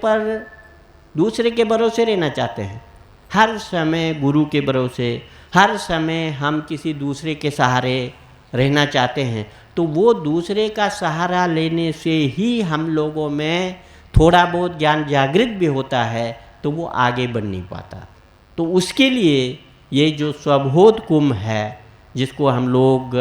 के भरोसे रहना चाहते हैं, हर समय गुरु के भरोसे, हर समय हम किसी दूसरे के सहारे रहना चाहते हैं। तो वो दूसरे का सहारा लेने से ही हम लोगों में थोड़ा बहुत ज्ञान जागृत भी होता है, तो वो आगे बढ़ नहीं पाता। तो उसके लिए ये जो स्वबोध कुंभ है जिसको हम लोग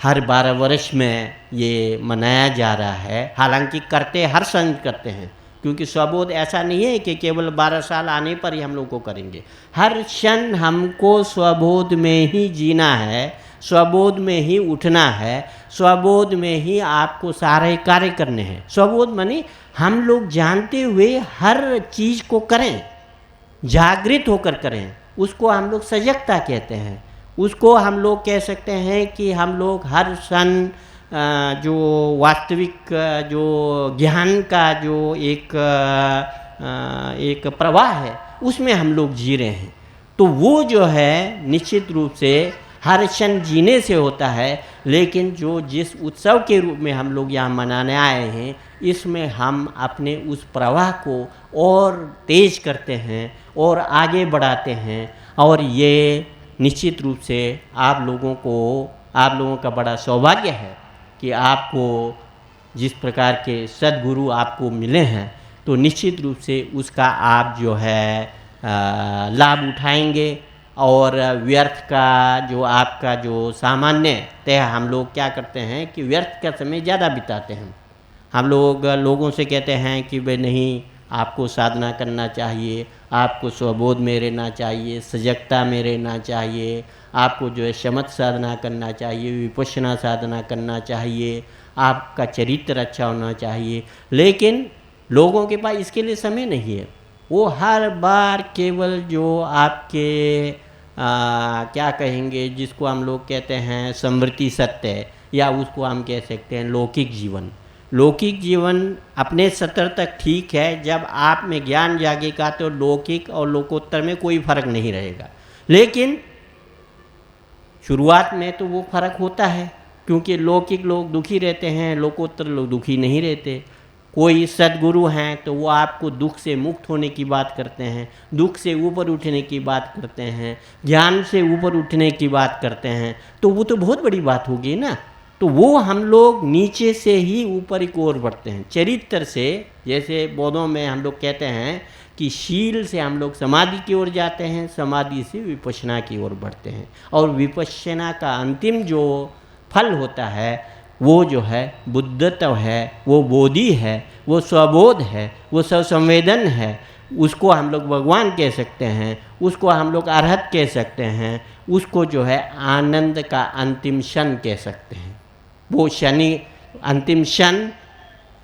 हर 12 वर्ष में ये मनाया जा रहा है, हालांकि करते हर संघ करते हैं, क्योंकि स्वबोध ऐसा नहीं है कि केवल 12 साल आने पर ही हम लोग को करेंगे। हर क्षण हमको स्वबोध में ही जीना है, स्वबोध में ही उठना है, स्वबोध में ही आपको सारे कार्य करने हैं। स्वबोध माने हम लोग जानते हुए हर चीज़ को करें, जागृत होकर करें, उसको हम लोग सजगता कहते हैं। उसको हम लोग कह सकते हैं कि हम लोग हर क्षण जो वास्तविक जो ज्ञान का जो एक प्रवाह है उसमें हम लोग जी रहे हैं। तो वो जो है निश्चित रूप से हर क्षण जीने से होता है, लेकिन जो जिस उत्सव के रूप में हम लोग यहाँ मनाने आए हैं इसमें हम अपने उस प्रवाह को और तेज करते हैं और आगे बढ़ाते हैं। और ये निश्चित रूप से आप लोगों का बड़ा सौभाग्य है कि आपको जिस प्रकार के सद्गुरु आपको मिले हैं, तो निश्चित रूप से उसका आप जो है लाभ उठाएंगे। और व्यर्थ का जो आपका जो सामान्यतः हम लोग क्या करते हैं कि व्यर्थ का समय ज़्यादा बिताते हैं। हम लोग लोगों से कहते हैं कि भाई नहीं, आपको साधना करना चाहिए, आपको स्वबोध में रहना चाहिए, सजगता में रहना चाहिए, आपको जो है शमत साधना करना चाहिए, विपश्यना साधना करना चाहिए, आपका चरित्र अच्छा होना चाहिए। लेकिन लोगों के पास इसके लिए समय नहीं है। वो हर बार केवल जो आपके क्या कहेंगे, जिसको हम लोग कहते हैं समृद्धि सत्य, या उसको हम कह सकते हैं लौकिक जीवन। लौकिक जीवन अपने स्तर तक ठीक है, जब आप में ज्ञान जागेगा तो लौकिक और लोकोत्तर में कोई फर्क नहीं रहेगा। लेकिन शुरुआत में तो वो फर्क होता है, क्योंकि लौकिक लोग दुखी रहते हैं, लोकोत्तर लोग दुखी नहीं रहते। कोई सद्गुरु हैं तो वो आपको दुख से मुक्त होने की बात करते हैं, दुख से ऊपर उठने की बात करते हैं, ज्ञान से ऊपर उठने की बात करते हैं, तो वो तो बहुत बड़ी बात होगी ना। तो वो हम लोग नीचे से ही ऊपर की ओर बढ़ते हैं, चरित्र से। जैसे बौद्धों में हम लोग कहते हैं कि शील से हम लोग समाधि की ओर जाते हैं, समाधि से विपश्यना की ओर बढ़ते हैं, और विपश्यना का अंतिम जो फल होता है वो जो है बुद्धत्व है, वो बोधि है, वो स्वबोध है, वो स्वसंवेदन है। उसको हम लोग भगवान कह सकते हैं, उसको हम लोग अरहत कह सकते हैं, उसको जो है आनंद का अंतिम क्षण कह सकते हैं। वो शनि अंतिम क्षण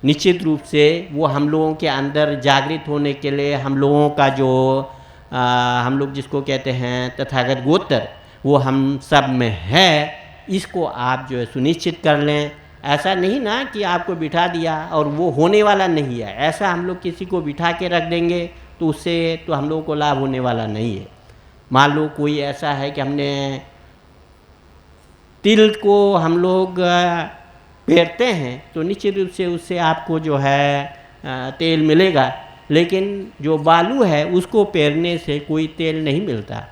निश्चित रूप से वो हम लोगों के अंदर जागृत होने के लिए हम लोगों का जो हम लोग जिसको कहते हैं तथागत गोत्र, वो हम सब में है। इसको आप जो है सुनिश्चित कर लें। ऐसा नहीं ना कि आपको बिठा दिया और वो होने वाला नहीं है, ऐसा हम लोग किसी को बिठा के रख देंगे तो उससे तो हम लोगों को लाभ होने वाला नहीं है। मान लो कोई ऐसा है कि हमने तिल को हम लोग पेरते हैं तो निश्चित रूप से उससे आपको जो है तेल मिलेगा, लेकिन जो बालू है उसको पेरने से कोई तेल नहीं मिलता।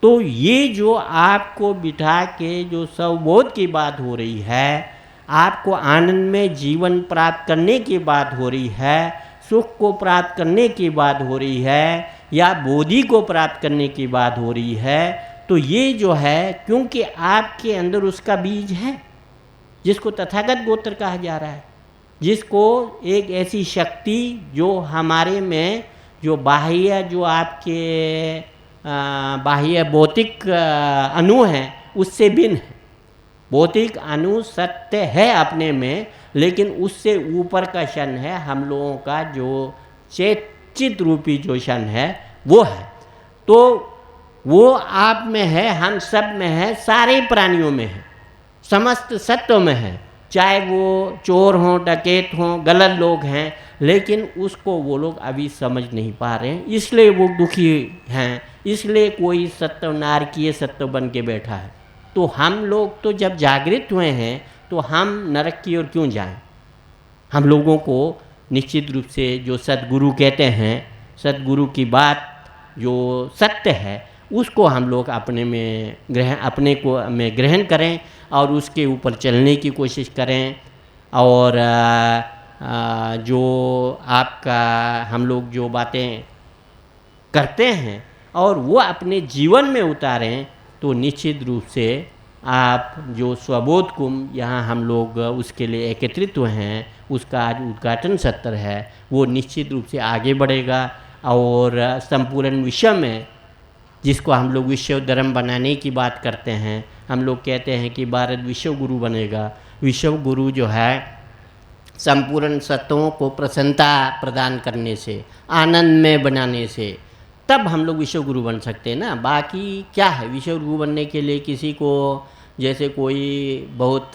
तो ये जो आपको बिठा के जो स्वबोध की बात हो रही है, आपको आनंद में जीवन प्राप्त करने की बात हो रही है, सुख को प्राप्त करने की बात हो रही है, या बोधि को प्राप्त करने की बात हो रही है, तो ये जो है क्योंकि आपके अंदर उसका बीज है जिसको तथागत गोत्र कहा जा रहा है, जिसको एक ऐसी शक्ति जो हमारे में जो बाह्य जो आपके बाह्य भौतिक अणु हैं उससे भिन्न है। भौतिक अणु सत्य है अपने में, लेकिन उससे ऊपर का क्षण है हम लोगों का जो चेचित रूपी जो क्षण है, वो है। तो वो आप में है, हम सब में है, सारे प्राणियों में है, समस्त सत्व में है, चाहे वो चोर हों, डकैत हों, गलत लोग हैं, लेकिन उसको वो लोग अभी समझ नहीं पा रहे हैं, इसलिए वो दुखी हैं, इसलिए कोई सत्व नारकीय सत्व बन के बैठा है। तो हम लोग तो जब जागृत हुए हैं तो हम नरक की ओर क्यों जाएं? हम लोगों को निश्चित रूप से जो सद्गुरु कहते हैं, सद्गुरु की बात जो सत्य है उसको हम लोग अपने में ग्रहण करें और उसके ऊपर चलने की कोशिश करें। और जो आपका हम लोग जो बातें करते हैं और वो अपने जीवन में उतारें तो निश्चित रूप से आप जो स्वबोध कुंभ यहाँ हम लोग उसके लिए एकत्रित हुए हैं, उसका आज उद्घाटन सत्र है, वो निश्चित रूप से आगे बढ़ेगा और संपूर्ण विश्व में, जिसको हम लोग विश्व धर्म बनाने की बात करते हैं, हम लोग कहते हैं कि भारत विश्व गुरु बनेगा। विश्व गुरु जो है संपूर्ण सत्वों को प्रसन्नता प्रदान करने से, आनंद में बनाने से, तब हम लोग विश्व गुरु बन सकते हैं ना। बाकी क्या है, विश्व गुरु बनने के लिए किसी को, जैसे कोई बहुत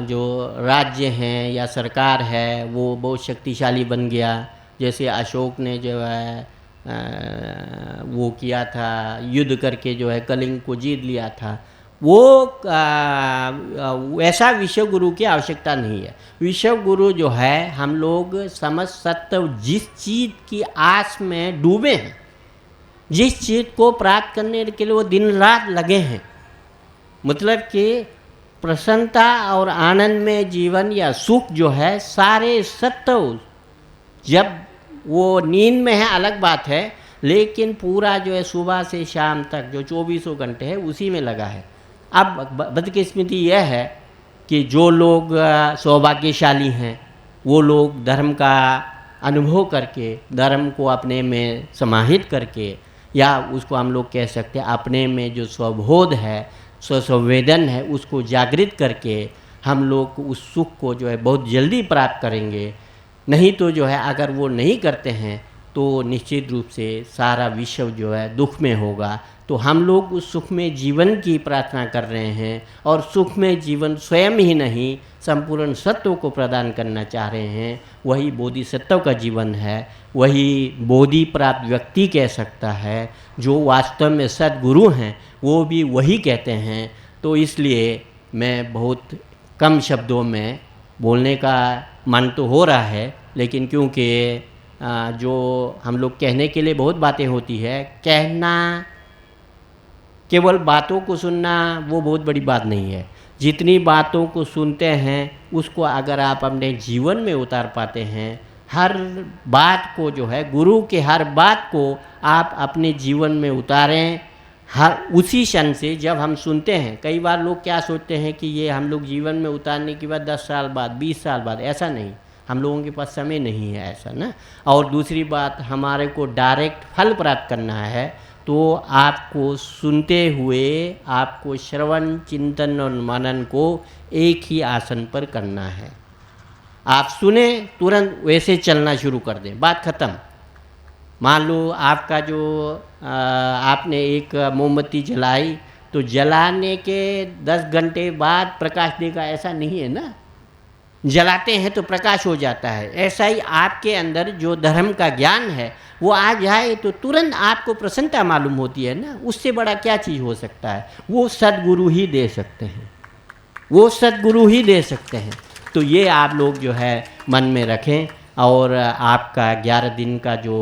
जो राज्य हैं या सरकार है वो बहुत शक्तिशाली बन गया, जैसे अशोक ने जो है वो किया था, युद्ध करके जो है कलिंग को जीत लिया था, वो वैसा विश्व गुरु की आवश्यकता नहीं है। विश्व गुरु जो है हम लोग समझ सत्व जिस चीज़ की आस में डूबे हैं, जिस चीज़ को प्राप्त करने के लिए वो दिन रात लगे हैं, मतलब कि प्रसन्नता और आनंद में जीवन या सुख जो है, सारे सत्व जब वो नींद में है अलग बात है, लेकिन पूरा जो है सुबह से शाम तक जो 24 घंटे है उसी में लगा है। अब बदकिस्मती यह है कि जो लोग सौभाग्यशाली हैं वो लोग धर्म का अनुभव करके, धर्म को अपने में समाहित करके, या उसको हम लोग कह सकते हैं अपने में जो स्वबोध है, स्वसंवेदन है, उसको जागृत करके हम लोग उस सुख को जो है बहुत जल्दी प्राप्त करेंगे। नहीं तो जो है अगर वो नहीं करते हैं तो निश्चित रूप से सारा विश्व जो है दुख में होगा। तो हम लोग उस सुख में जीवन की प्रार्थना कर रहे हैं और सुख में जीवन स्वयं ही नहीं, संपूर्ण सत्व को प्रदान करना चाह रहे हैं। वही बोधिसत्व का जीवन है, वही बोधि प्राप्त व्यक्ति कह सकता है। जो वास्तव में सद्गुरु हैं वो भी वही कहते हैं। तो इसलिए मैं बहुत कम शब्दों में बोलने का मन तो हो रहा है, लेकिन क्योंकि जो हम लोग कहने के लिए बहुत बातें होती है, कहना, केवल बातों को सुनना वो बहुत बड़ी बात नहीं है। जितनी बातों को सुनते हैं उसको अगर आप अपने जीवन में उतार पाते हैं, हर बात को जो है, गुरु के हर बात को आप अपने जीवन में उतारें, हर उसी क्षण से जब हम सुनते हैं। कई बार लोग क्या सोचते हैं कि ये हम लोग जीवन में उतारने के बाद 10 साल बाद, 20 साल बाद, ऐसा नहीं, हम लोगों के पास समय नहीं है ऐसा ना। और दूसरी बात, हमारे को डायरेक्ट फल प्राप्त करना है तो आपको सुनते हुए आपको श्रवण, चिंतन और मनन को एक ही आसन पर करना है। आप सुने तुरंत वैसे चलना शुरू कर दें, बात ख़त्म। मान लो आपका जो आपने एक मोमबत्ती जलाई तो जलाने के 10 घंटे बाद प्रकाश देगा, ऐसा नहीं है ना। जलाते हैं तो प्रकाश हो जाता है। ऐसा ही आपके अंदर जो धर्म का ज्ञान है वो आ जाए तो तुरंत आपको प्रसन्नता मालूम होती है ना। उससे बड़ा क्या चीज़ हो सकता है? वो सद्गुरु ही दे सकते हैं, वो सद्गुरु ही दे सकते हैं। तो ये आप लोग जो है मन में रखें और आपका 11 दिन का जो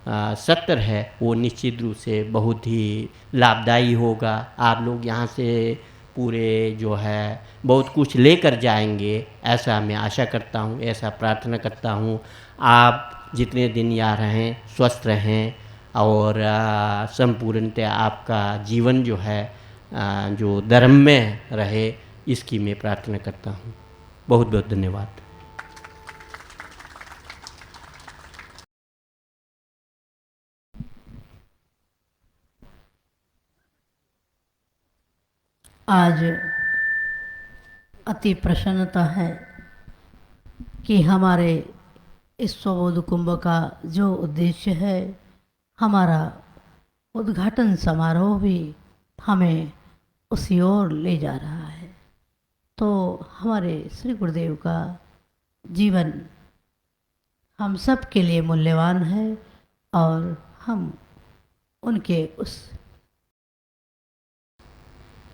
सत्र है वो निश्चित रूप से बहुत ही लाभदायी होगा। आप लोग यहाँ से पूरे जो है बहुत कुछ लेकर जाएंगे, ऐसा मैं आशा करता हूँ, ऐसा प्रार्थना करता हूँ। आप जितने दिन यहाँ रहें स्वस्थ रहें और संपूर्णतः आपका जीवन जो है जो धर्म में रहे, इसकी मैं प्रार्थना करता हूँ। बहुत बहुत धन्यवाद। आज अति प्रसन्नता है कि हमारे इस स्वबोध कुंभ का जो उद्देश्य है हमारा उद्घाटन समारोह भी हमें उसी ओर ले जा रहा है। तो हमारे श्री गुरुदेव का जीवन हम सब के लिए मूल्यवान है और हम उनके उस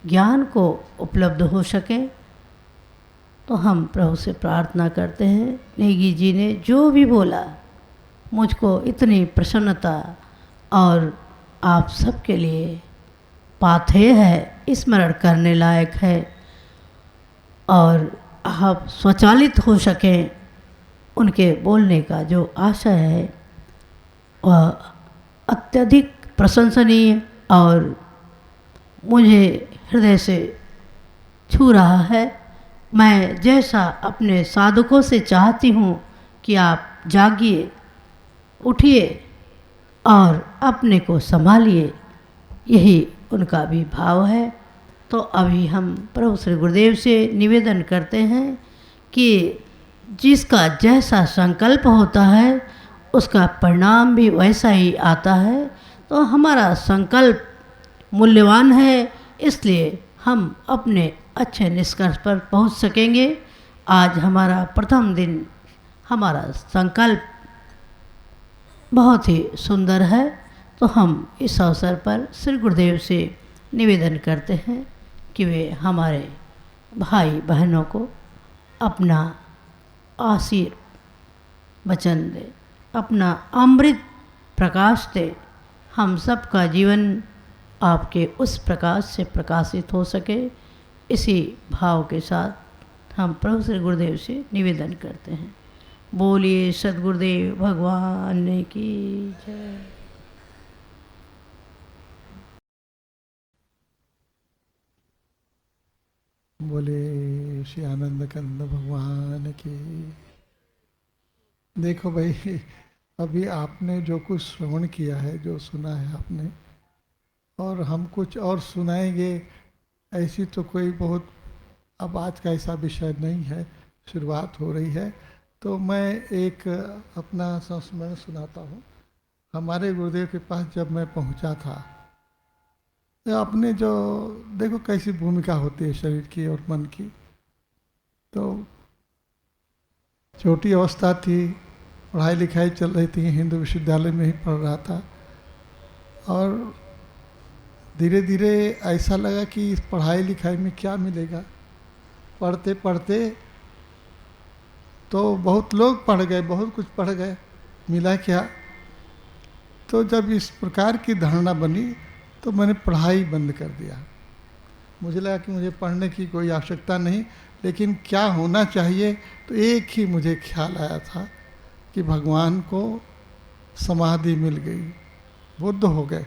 ज्ञान को उपलब्ध हो सके तो हम प्रभु से प्रार्थना करते हैं। नेगी जी ने जो भी बोला मुझको इतनी प्रसन्नता और आप सबके लिए पाथेय है, स्मरण करने लायक है और आप स्वचालित हो सकें। उनके बोलने का जो आशय है वह अत्यधिक प्रशंसनीय और मुझे हृदय से छू रहा है। मैं जैसा अपने साधकों से चाहती हूँ कि आप जागिए, उठिए और अपने को संभालिए, यही उनका भी भाव है। तो अभी हम प्रभु श्री गुरुदेव से निवेदन करते हैं कि जिसका जैसा संकल्प होता है उसका परिणाम भी वैसा ही आता है। तो हमारा संकल्प मूल्यवान है, इसलिए हम अपने अच्छे निष्कर्ष पर पहुंच सकेंगे। आज हमारा प्रथम दिन, हमारा संकल्प बहुत ही सुंदर है। तो हम इस अवसर पर श्री गुरुदेव से निवेदन करते हैं कि वे हमारे भाई बहनों को अपना आशीर्वचन दे, अपना अमृत प्रकाश दे। हम सब का जीवन आपके उस प्रकाश से प्रकाशित हो सके, इसी भाव के साथ हम प्रभु श्री गुरुदेव से निवेदन करते हैं। बोलिए सद्गुरुदेव भगवान की जय। बोले श्री आनंद कंद भगवान की। देखो भाई, अभी आपने जो कुछ श्रवण किया है, जो सुना है आपने, और हम कुछ और सुनाएंगे, ऐसी तो कोई बहुत अब आज का ऐसा विषय नहीं है, शुरुआत हो रही है। तो मैं एक अपना संस्मरण सुनाता हूँ। हमारे गुरुदेव के पास जब मैं पहुँचा था, तो अपने जो देखो कैसी भूमिका होती है शरीर की और मन की। तो छोटी अवस्था थी, पढ़ाई लिखाई चल रही थी, हिंदू विश्वविद्यालय में ही पढ़ रहा था, और धीरे धीरे ऐसा लगा कि इस पढ़ाई लिखाई में क्या मिलेगा। पढ़ते पढ़ते तो बहुत लोग पढ़ गए, बहुत कुछ पढ़ गए, मिला क्या। तो जब इस प्रकार की धारणा बनी तो मैंने पढ़ाई बंद कर दिया। मुझे लगा कि मुझे पढ़ने की कोई आवश्यकता नहीं, लेकिन क्या होना चाहिए, तो एक ही मुझे ख्याल आया था कि भगवान को समाधि मिल गई, बुद्ध हो गए।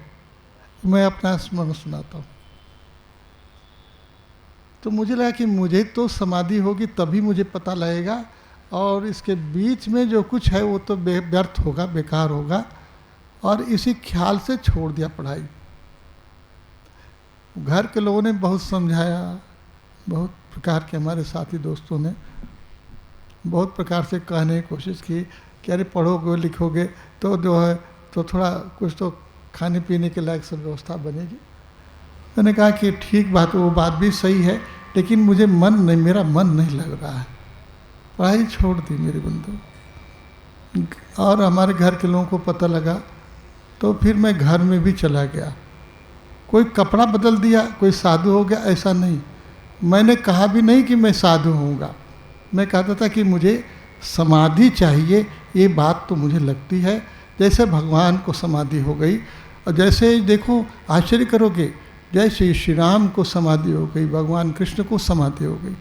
मैं अपना स्मरण सुनाता हूँ। तो मुझे लगा कि मुझे तो समाधि होगी तभी मुझे पता लगेगा, और इसके बीच में जो कुछ है वो तो व्यर्थ होगा, बेकार होगा, और इसी ख्याल से छोड़ दिया पढ़ाई। घर के लोगों ने बहुत समझाया, बहुत प्रकार के हमारे साथी दोस्तों ने बहुत प्रकार से कहने की कोशिश की कि अरे पढ़ोगे लिखोगे तो जो है तो थोड़ा कुछ तो खाने पीने के लायक सब व्यवस्था बनेगी। मैंने कहा कि ठीक बात, वो बात भी सही है, लेकिन मुझे मेरा मन नहीं लग रहा है। पढ़ाई छोड़ दी मेरे बंधु। और हमारे घर के लोगों को पता लगा, तो फिर मैं घर में भी चला गया। कोई कपड़ा बदल दिया, कोई साधु हो गया, ऐसा नहीं। मैंने कहा भी नहीं कि मैं साधु होऊंगा। मैं कहता था कि मुझे समाधि चाहिए। ये बात तो मुझे लगती है जैसे भगवान को समाधि हो गई, और जैसे देखो आश्चर्य करोगे, जैसे श्री राम को समाधि हो गई, भगवान कृष्ण को समाधि हो गई,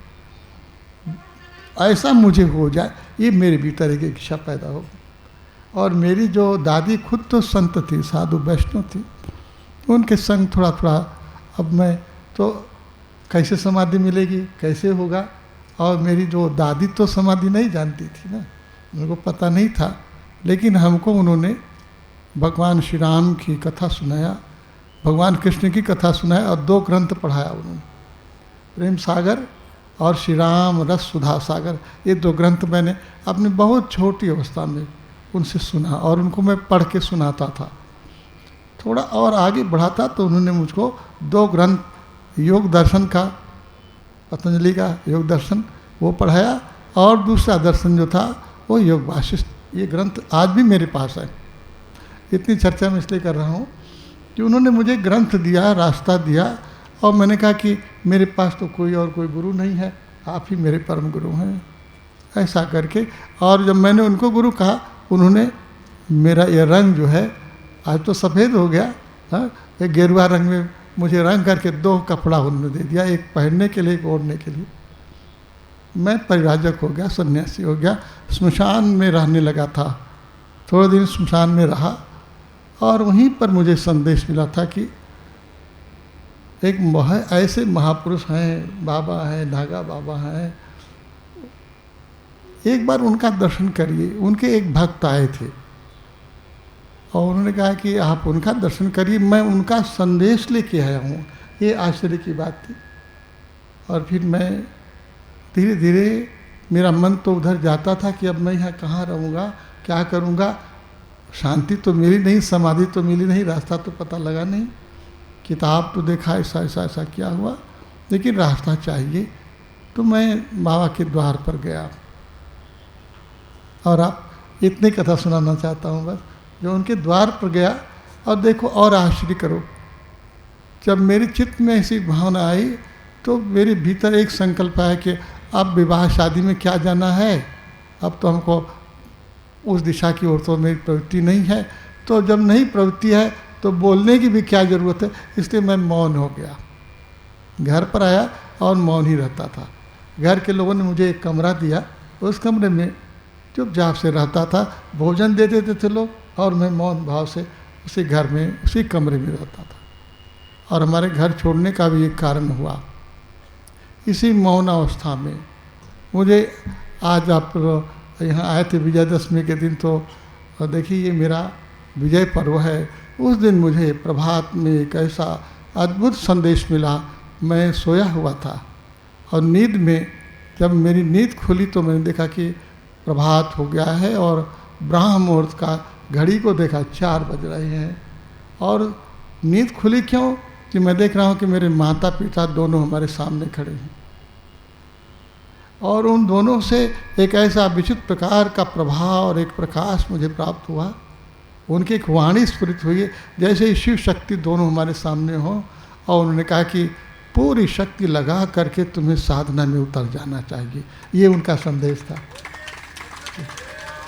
ऐसा मुझे हो जाए, ये मेरे भीतर एक इच्छा पैदा हो। और मेरी जो दादी खुद तो संत थी, साधु वैष्णव थी, उनके संग थोड़ा थोड़ा अब मैं तो कैसे समाधि मिलेगी, कैसे होगा। और मेरी जो दादी तो समाधि नहीं जानती थी ना, उनको पता नहीं था, लेकिन हमको उन्होंने भगवान श्री राम की कथा सुनाया, भगवान कृष्ण की कथा सुनाया, और 2 ग्रंथ पढ़ाया उन्होंने, प्रेम सागर और श्री राम रस सुधा सागर। ये 2 ग्रंथ मैंने अपनी बहुत छोटी अवस्था में उनसे सुना, और उनको मैं पढ़ के सुनाता था। थोड़ा और आगे बढ़ा था तो उन्होंने मुझको 2 ग्रंथ योग दर्शन का, पतंजलि का योग दर्शन वो पढ़ाया, और दूसरा दर्शन जो था वो योग वाशिष्ठ। ये ग्रंथ आज भी मेरे पास है। इतनी चर्चा मैं इसलिए कर रहा हूँ कि उन्होंने मुझे ग्रंथ दिया, रास्ता दिया, और मैंने कहा कि मेरे पास तो कोई और कोई गुरु नहीं है, आप ही मेरे परम गुरु हैं, ऐसा करके। और जब मैंने उनको गुरु कहा, उन्होंने मेरा ये रंग जो है आज तो सफ़ेद हो गया, हाँ, एक गेरुआ रंग में मुझे रंग करके 2 कपड़ा उन्होंने दे दिया, एक पहनने के लिए, एक ओढ़ने के लिए। मैं परिव्राजक हो गया, सन्यासी हो गया, स्मशान में रहने लगा था। थोड़े दिन स्मशान में रहा और वहीं पर मुझे संदेश मिला था कि एक ऐसे महापुरुष हैं, बाबा हैं, नागा बाबा हैं, एक बार उनका दर्शन करिए। उनके एक भक्त आए थे और उन्होंने कहा कि आप उनका दर्शन करिए, मैं उनका संदेश लेके आया हूँ। ये आश्चर्य की बात थी। और फिर मैं धीरे धीरे, मेरा मन तो उधर जाता था कि अब मैं यहाँ कहाँ रहूँगा, क्या करूँगा। शांति तो मिली नहीं, समाधि तो मिली नहीं, रास्ता तो पता लगा नहीं। किताब तो देखा ऐसा ऐसा ऐसा क्या हुआ, लेकिन रास्ता चाहिए। तो मैं बाबा के द्वार पर गया और आप इतनी कथा सुनाना चाहता हूँ बस। जो उनके द्वार पर गया और देखो, और आश्चर्य करो, जब मेरे चित्त में ऐसी भावना आई तो मेरे भीतर एक संकल्प है कि अब विवाह शादी में क्या जाना है, अब तो हमको उस दिशा की ओर तो मेरी प्रवृत्ति नहीं है। तो जब नहीं प्रवृत्ति है तो बोलने की भी क्या ज़रूरत है, इसलिए मैं मौन हो गया। घर पर आया और मौन ही रहता था। घर के लोगों ने मुझे एक कमरा दिया, उस कमरे में चुपचाप से रहता था। भोजन दे देते थे लोग और मैं मौन भाव से उसी घर में, उसी कमरे में रहता था। और हमारे घर छोड़ने का भी एक कारण हुआ। इसी मौन अवस्था में मुझे, आज आप यहाँ आए थे विजयदशमी के दिन, तो देखिए ये मेरा विजय पर्व है। उस दिन मुझे प्रभात में एक ऐसा अद्भुत संदेश मिला। मैं सोया हुआ था और नींद में, जब मेरी नींद खुली तो मैंने देखा कि प्रभात हो गया है और ब्राह्म मुहूर्त का घड़ी को देखा 4 बज रहे हैं। और नींद खुली क्यों कि मैं देख रहा हूँ कि मेरे माता पिता दोनों हमारे सामने खड़े हैं और उन दोनों से एक ऐसा विचित्र प्रकार का प्रभाव और एक प्रकाश मुझे प्राप्त हुआ। उनकी एक वाणी स्फुरित हुई है, जैसे ही शिव शक्ति दोनों हमारे सामने हो। और उन्होंने कहा कि पूरी शक्ति लगा करके तुम्हें साधना में उतर जाना चाहिए। ये उनका संदेश था।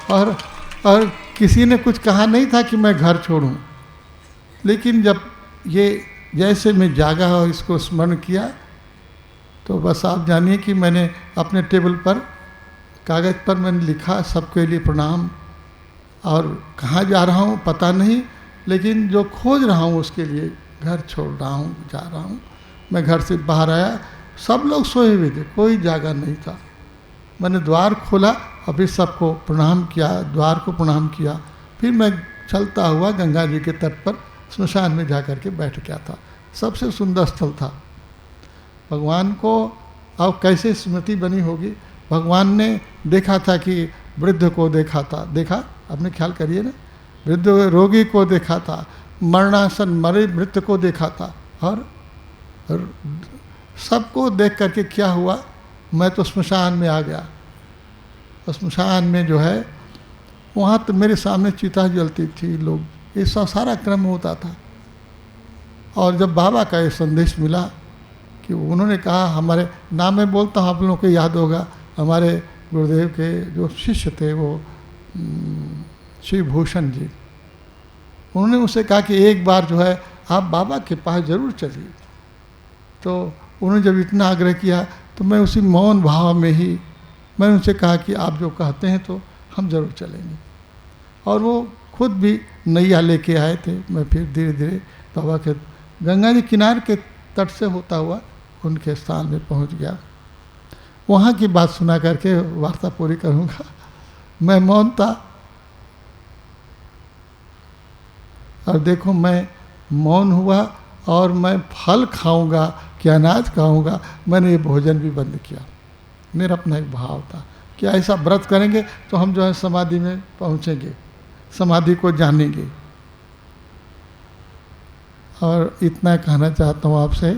और किसी ने कुछ कहा नहीं था कि मैं घर छोड़ूं, लेकिन जब ये जैसे मैं जागा और इसको स्मरण किया तो बस आप जानिए कि मैंने अपने टेबल पर कागज़ पर मैंने लिखा, सबके लिए प्रणाम। और कहाँ जा रहा हूँ पता नहीं, लेकिन जो खोज रहा हूँ उसके लिए घर छोड़ रहा हूँ, जा रहा हूँ। मैं घर से बाहर आया, सब लोग सोए हुए थे, कोई जागा नहीं था। मैंने द्वार खोला और फिर सबको प्रणाम किया, द्वार को प्रणाम किया। फिर मैं चलता हुआ गंगा जी के तट पर स्मशान में जा कर के बैठ गया था। सबसे सुंदर स्थल था। भगवान को अब कैसे स्मृति बनी होगी। भगवान ने देखा था कि वृद्ध को देखा था, देखा आपने ख्याल करिए ना, वृद्ध रोगी को देखा था, मरणासन मरे मृत को देखा था। और सबको देख करके क्या हुआ, मैं तो स्मशान में आ गया। और स्मशान में जो है वहाँ तो मेरे सामने चिता जलती थी, लोग, ये सारा क्रम होता था। और जब बाबा का ये संदेश मिला कि उन्होंने कहा, हमारे नाम में बोलता हूँ, आप लोगों को याद होगा, हमारे गुरुदेव के जो शिष्य थे वो श्री भूषण जी, उन्होंने मुझसे कहा कि एक बार जो है आप बाबा के पास ज़रूर चलिए। तो उन्होंने जब इतना आग्रह किया तो मैं उसी मौन भाव में ही मैंने उनसे कहा कि आप जो कहते हैं तो हम ज़रूर चलेंगे। और वो खुद भी नैया लेके आए थे। मैं फिर धीरे धीरे बाबा के गंगा जी किनारे के तट से होता हुआ उनके स्थान में पहुंच गया। वहाँ की बात सुना करके वार्ता पूरी करूँगा। मैं मौन था और देखो मैं मौन हुआ और मैं फल खाऊंगा कि अनाज खाऊंगा, मैंने ये भोजन भी बंद किया। मेरा अपना एक भाव था कि ऐसा व्रत करेंगे तो हम जो है समाधि में पहुँचेंगे, समाधि को जानेंगे। और इतना कहना चाहता हूँ आपसे।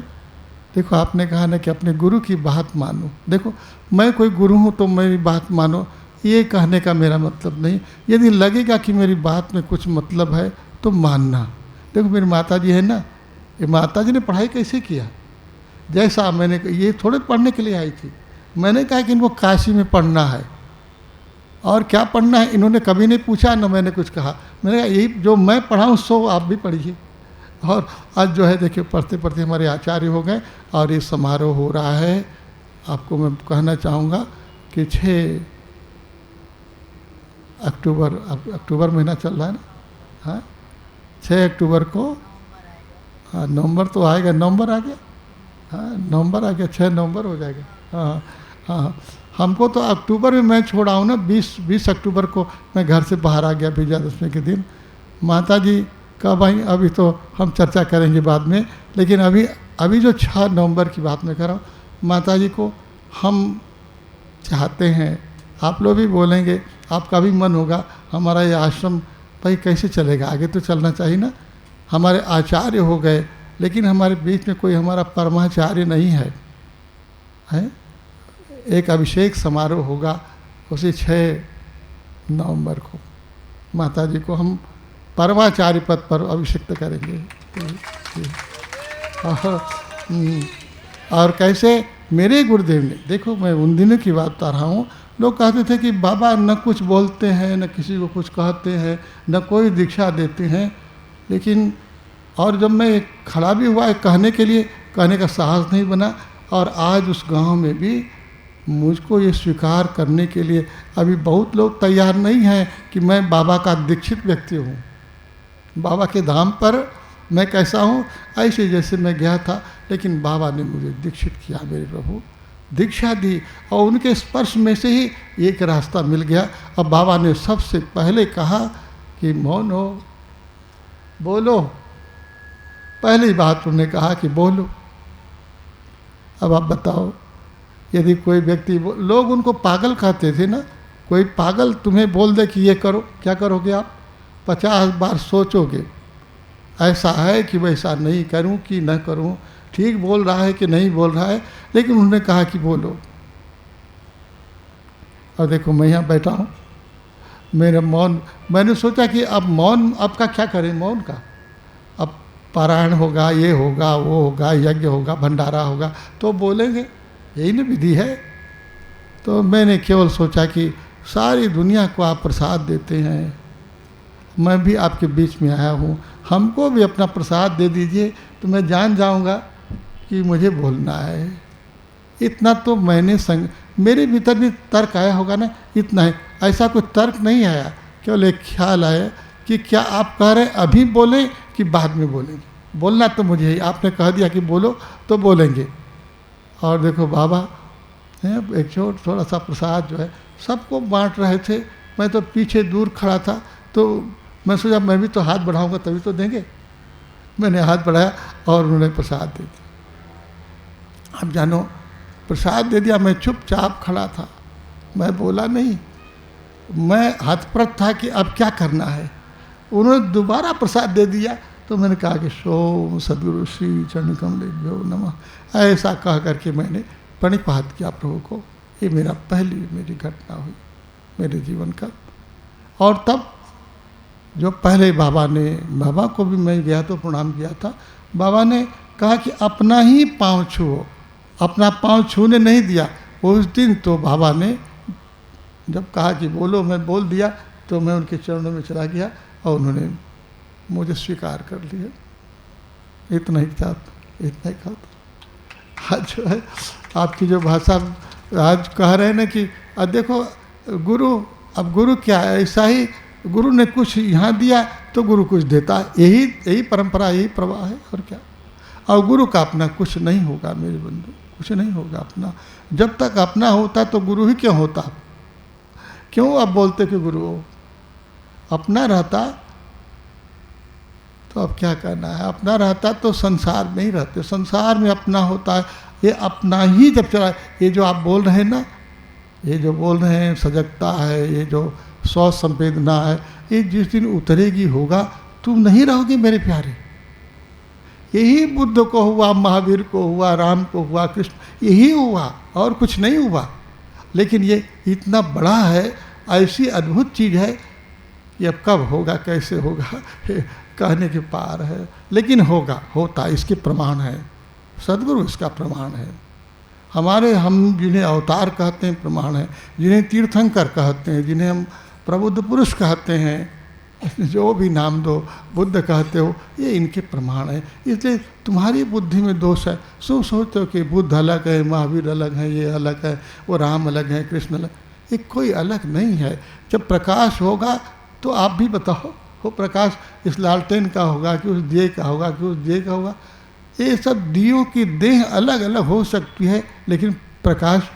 देखो आपने कहा ना कि अपने गुरु की बात मानो। देखो मैं कोई गुरु हूँ तो मेरी बात मानो, ये कहने का मेरा मतलब नहीं। यदि लगेगा कि मेरी बात में कुछ मतलब है तो मानना। देखो मेरी माता जी है ना, ये माता जी ने पढ़ाई कैसे किया, जैसा मैंने, ये थोड़े पढ़ने के लिए आई थी, मैंने कहा कि इनको काशी में पढ़ना है और क्या पढ़ना है, इन्होंने कभी नहीं पूछा, न मैंने कुछ कहा। मैंने कहा यही जो मैं पढ़ाऊँ सो आप भी पढ़िए। और आज जो है देखिए पढ़ते पढ़ते हमारे आचार्य हो गए और ये समारोह हो रहा है। आपको मैं कहना चाहूँगा कि 6 अक्टूबर महीना चल रहा है ना, हाँ 6 अक्टूबर को, हाँ नवंबर तो आएगा, नवंबर आ गया, हाँ नवंबर आ गया, 6 नवंबर हो जाएगा। हाँ हाँ हमको तो अक्टूबर में मैं छोड़ा हूँ ना, 20 अक्टूबर को मैं घर से बाहर आ गया विजयादशमी के दिन। माता जी कब आई अभी तो हम चर्चा करेंगे बाद में, लेकिन अभी जो 6 नवंबर की बात मैं कर रहा हूँ, माता जी को हम चाहते हैं, आप लोग भी बोलेंगे, आपका भी मन होगा हमारा ये आश्रम भाई कैसे चलेगा, आगे तो चलना चाहिए ना। हमारे आचार्य हो गए लेकिन हमारे बीच में कोई हमारा परमाचार्य नहीं है, एक अभिषेक समारोह होगा उसी 6 नवंबर को माता जी को हम परमाचार्य पद पर अभिषिक्त करेंगे। और कैसे मेरे गुरुदेव ने, देखो मैं उन दिनों की बात बता रहा हूँ, लोग कहते थे कि बाबा न कुछ बोलते हैं, न किसी को कुछ कहते हैं, न कोई दीक्षा देते हैं। लेकिन और जब मैं खड़ा भी हुआ कहने के लिए, कहने का साहस नहीं बना। और आज उस गांव में भी मुझको ये स्वीकार करने के लिए अभी बहुत लोग तैयार नहीं हैं कि मैं बाबा का दीक्षित व्यक्ति हूँ। बाबा के धाम पर मैं कैसा हूँ, ऐसे जैसे मैं गया था, लेकिन बाबा ने मुझे दीक्षित किया, मेरे प्रभु दीक्षा दी और उनके स्पर्श में से ही एक रास्ता मिल गया। अब बाबा ने सबसे पहले कहा कि मौन हो, बोलो, पहली बात उन्होंने कहा कि बोलो। अब आप बताओ, यदि कोई व्यक्ति, लोग उनको पागल कहते थे ना, कोई पागल तुम्हें बोल दे कि ये करो, क्या करोगे आप? 50 बार सोचोगे, ऐसा है कि वैसा नहीं करूं कि न करूं, ठीक बोल रहा है कि नहीं बोल रहा है, लेकिन उन्होंने कहा कि बोलो। और देखो मैं यहाँ बैठा हूँ, मेरा मौन, मैंने सोचा कि अब मौन, अब का क्या करें मौन का, अब पारायण होगा, ये होगा, वो होगा, यज्ञ होगा, भंडारा होगा तो बोलेंगे, यही ना विधि है। तो मैंने केवल सोचा कि सारी दुनिया को आप प्रसाद देते हैं, मैं भी आपके बीच में आया हूँ, हमको भी अपना प्रसाद दे दीजिए तो मैं जान जाऊँगा कि मुझे बोलना है। इतना तो मैंने मेरे भीतर भी तर्क आया होगा ना, इतना है। ऐसा कोई तर्क नहीं आया, केवल एक ख्याल आया कि क्या आप कह रहे हैं अभी बोलें कि बाद में बोलेंगे। बोलना तो मुझे ही, आपने कह दिया कि बोलो तो बोलेंगे। और देखो बाबा एक थोड़ा सा प्रसाद जो है सबको बांट रहे थे, मैं तो पीछे दूर खड़ा था, तो मैं सोचा मैं भी तो हाथ बढ़ाऊंगा तभी तो देंगे। मैंने हाथ बढ़ाया और उन्होंने प्रसाद दे दिया। अब जानो प्रसाद दे दिया, मैं चुपचाप खड़ा था, मैं बोला नहीं, मैं हतप्रत था कि अब क्या करना है। उन्होंने दोबारा प्रसाद दे दिया तो मैंने कहा कि सोम सदगुरु श्री चरण कमलेभ्यो नमः, ऐसा कह करके मैंने प्रणिपात किया प्रभु को। ये मेरी घटना हुई मेरे जीवन का। और तब जो पहले बाबा को भी मैं गया तो प्रणाम किया था, बाबा ने कहा कि अपना ही पाँव छुओ, अपना पाँव छूने नहीं दिया। उस दिन तो बाबा ने जब कहा कि बोलो, मैं बोल दिया, तो मैं उनके चरणों में चला गया और उन्होंने मुझे स्वीकार कर लिया। इतना ही था, इतना ही था। आज जो है आपकी जो भाषा आज कह रहे हैं ना कि अब देखो गुरु, अब गुरु क्या है, ऐसा ही गुरु ने कुछ यहाँ दिया तो गुरु कुछ देता है, यही परंपरा, यही प्रवाह है और क्या। और गुरु का अपना कुछ नहीं होगा मेरे बंधु, कुछ नहीं होगा अपना। जब तक अपना होता तो गुरु ही क्यों होता? क्यों आप बोलते कि गुरु हो? अपना रहता तो अब क्या करना है, अपना रहता तो संसार में ही रहते, संसार में अपना होता है। ये अपना ही जब चला, ये जो आप बोल रहे हैं ना, ये जो बोल रहे हैं सजगता है, ये जो सौ संवेदना है, ये जिस दिन उतरेगी होगा तुम नहीं रहोगे मेरे प्यारे। यही बुद्ध को हुआ, महावीर को हुआ, राम को हुआ, कृष्ण, यही हुआ और कुछ नहीं हुआ। लेकिन ये इतना बड़ा है, ऐसी अद्भुत चीज़ है कि अब कब होगा, कैसे होगा, कहने के पार है। लेकिन होगा, होता, इसके प्रमाण है, सद्गुरु इसका प्रमाण है। हमारे, हम जिन्हें अवतार कहते हैं प्रमाण है, जिन्हें तीर्थंकर कहते हैं, जिन्हें हम प्रबुद्ध पुरुष कहते हैं, जो भी नाम दो, बुद्ध कहते हो, ये इनके प्रमाण है। इसलिए तुम्हारी बुद्धि में दोष है, सोचते हो कि बुद्ध अलग है, महावीर अलग है, ये अलग है, वो राम अलग है, कृष्ण अलग, ये कोई अलग नहीं है। जब प्रकाश होगा तो आप भी बताओ, वो प्रकाश इस लालटेन का होगा कि उस दिए का होगा कि उस दिए का होगा। ये सब दियों की देह अलग अलग हो सकती है, लेकिन प्रकाश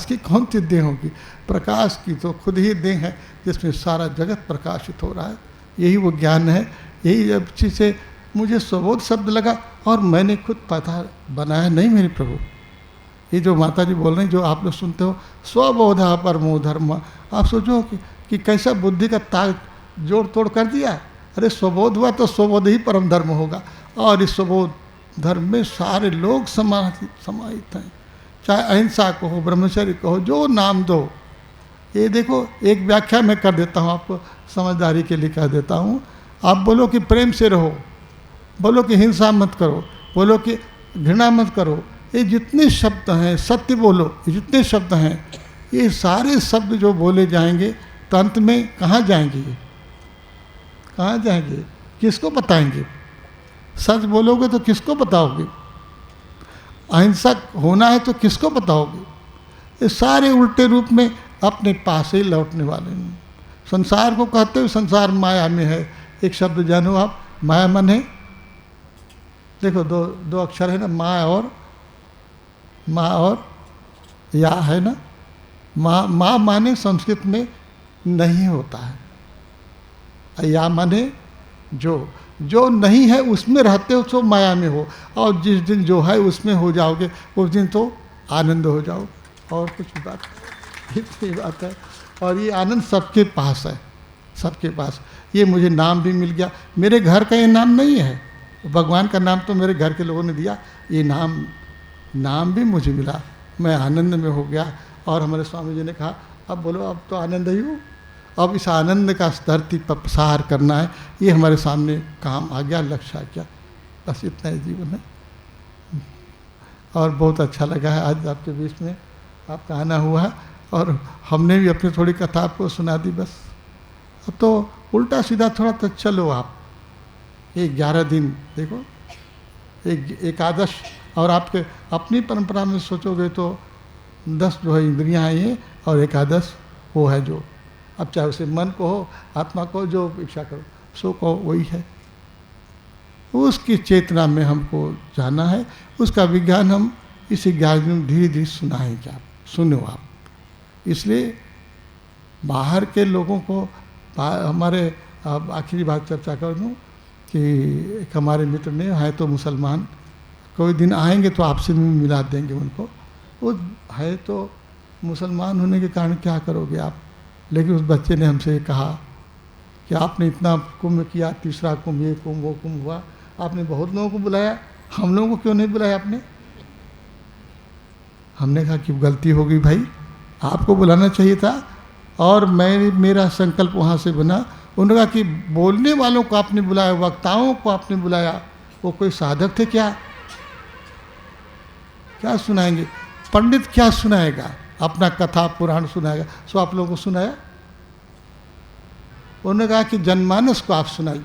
की कौन सी देह होगी? प्रकाश की तो खुद ही देह है जिसमें सारा जगत प्रकाशित हो रहा है। यही वो ज्ञान है। यही अच्छी से मुझे स्वबोध शब्द लगा और मैंने खुद पता बनाया नहीं मेरे प्रभु। ये जो माता जी बोल रहे हैं, जो आप लोग सुनते हो, स्वबोधा परमो धर्म, आप सोचो कि कैसा बुद्धि का ताक जोड़ तोड़ कर दिया। अरे स्वबोध हुआ तो स्वबोध ही परम धर्म होगा, और इस स्वबोध धर्म में सारे लोग समाहित हैं। चाहे अहिंसा कहो, ब्रह्मचर्य कहो, जो नाम दो। ये देखो, एक व्याख्या मैं कर देता हूँ आपको, समझदारी के लिए कह देता हूँ। आप बोलो कि प्रेम से रहो, बोलो कि हिंसा मत करो, बोलो कि घृणा मत करो, ये जितने शब्द हैं, सत्य बोलो, ये जितने शब्द हैं, ये सारे शब्द जो बोले जाएंगे तो अंत में कहाँ जाएंगे? कहाँ जाएंगे? किसको बताएंगे? सच बोलोगे तो किसको बताओगे? अहिंसक होना है तो किसको बताओगे? ये सारे उल्टे रूप में अपने पास ही लौटने वाले हैं। संसार को कहते हो, संसार माया में है। एक शब्द जानो आप, माया मन है। देखो, दो अक्षर है ना, माँ और या है ना। माँ माने संस्कृत में नहीं होता है, या माने जो नहीं है उसमें रहते हो तो माया में हो, और जिस दिन जो है उसमें हो जाओगे उस दिन तो आनंद हो जाओगे। और कुछ बात, इतनी बात है। और ये आनंद सबके पास है, सबके पास। ये मुझे नाम भी मिल गया, मेरे घर का ये नाम नहीं है, भगवान का नाम तो मेरे घर के लोगों ने दिया। ये नाम भी मुझे मिला, मैं आनंद में हो गया। और हमारे स्वामी जी ने कहा, अब बोलो, अब तो आनंद ही हो, अब इस आनंद का धरती पर प्रसार करना है। ये हमारे सामने काम आ गया, लक्ष्य आ गया। बस इतना ही जीवन है। और बहुत अच्छा लगा है आज आपके बीच में आपका आना हुआ है, और हमने भी अपनी थोड़ी कथा आपको सुना दी। बस अब तो उल्टा सीधा थोड़ा तो चलो आप। ये 11 दिन देखो, एक एकादश, और आपके अपनी परंपरा में सोचोगे तो 10 जो है इंद्रियाँ हैं ये, और एकादश वो है जो, अब चाहे उसे मन को हो, आत्मा को, जो इच्छा करो सो को, वही है। उसकी चेतना में हमको जाना है, उसका विज्ञान हम इस 11 दिन धीरे धीरे सुनाएंगे। आप सुनो आप। इसलिए बाहर के लोगों को, हमारे अब आखिरी बात चर्चा कर दूँ कि एक हमारे मित्र ने, है तो मुसलमान, कोई दिन आएंगे तो आपसे भी मिला देंगे उनको। वो है तो मुसलमान होने के कारण क्या करोगे आप? लेकिन उस बच्चे ने हमसे कहा कि आपने इतना कुंभ किया, तीसरा कुंभ, ये कुंभ, वो कुंभ हुआ, आपने बहुत लोगों को बुलाया, हम लोगों को क्यों नहीं बुलाया आपने? हमने कहा कि गलती हो गई भाई, आपको बुलाना चाहिए था। और मेरा संकल्प वहाँ से बना। उन्होंने कहा कि बोलने वालों को आपने बुलाया, वक्ताओं को आपने बुलाया, वो कोई साधक थे क्या? क्या सुनाएंगे? पंडित क्या सुनाएगा? अपना कथा पुराण सुनाएगा? सो आप लोगों को सुनाया? उन्होंने कहा कि जनमानस को आप सुनाइए।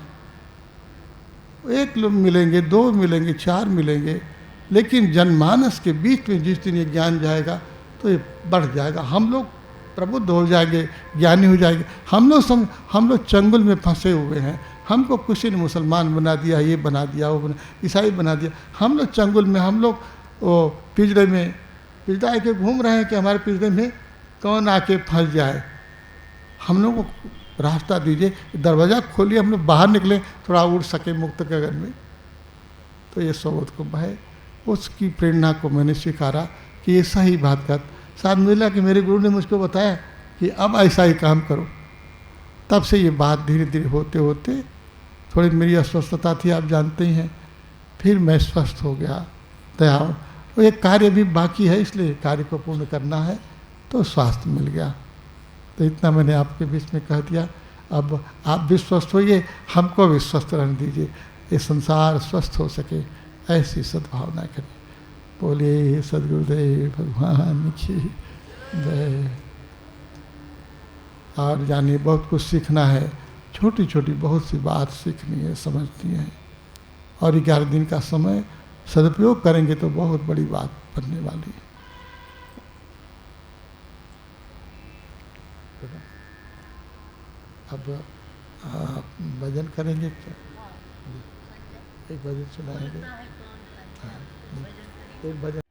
एक लोग मिलेंगे, 2 मिलेंगे, 4 मिलेंगे, लेकिन जनमानस के बीच में जिस दिन ये ज्ञान जाएगा तो ये बढ़ जाएगा। हम लोग प्रबुद्ध हो जाएंगे, ज्ञानी हो जाएंगे। हम लोग चंगुल में फंसे हुए हैं। हमको किसी ने मुसलमान बना दिया, ये बना दिया, वो बना, ईसाई बना दिया। हम लोग चंगुल में, हम लोग वो पिंजरे में आके घूम रहे हैं कि हमारे पिंजरे में कौन आके फंस जाए। हम लोग को रास्ता दीजिए, दरवाज़ा खोलिए, हम लोग बाहर निकले, थोड़ा उड़ सके मुक्त गगन में। तो ये सोबत कुंभ है, उसकी प्रेरणा को मैंने स्वीकारा कि ये सही बात कर। साथ मिला कि मेरे गुरु ने मुझको बताया कि अब ऐसा ही काम करो। तब से ये बात धीरे धीरे होते होते थोड़ी मेरी अस्वस्थता थी, आप जानते ही हैं। फिर मैं स्वस्थ हो गया। दया, वो एक कार्य भी बाकी है, इसलिए कार्य को पूर्ण करना है, तो स्वास्थ्य मिल गया। तो इतना मैंने आपके बीच में कह दिया। अब आप भी स्वस्थ होइए, हमको भी स्वस्थ रहने दीजिए, ये संसार स्वस्थ हो सके, ऐसी सद्भावना करें। बोले सद्गुरुदेव भगवान की जय। और जानिए बहुत कुछ सीखना है, छोटी छोटी बहुत सी बात सीखनी है, समझनी है, और 11 दिन का समय सदुपयोग करेंगे तो बहुत बड़ी बात बनने वाली है। अब भजन करेंगे क्या? एक भजन सुनाएंगे। हाँ, एक भजन।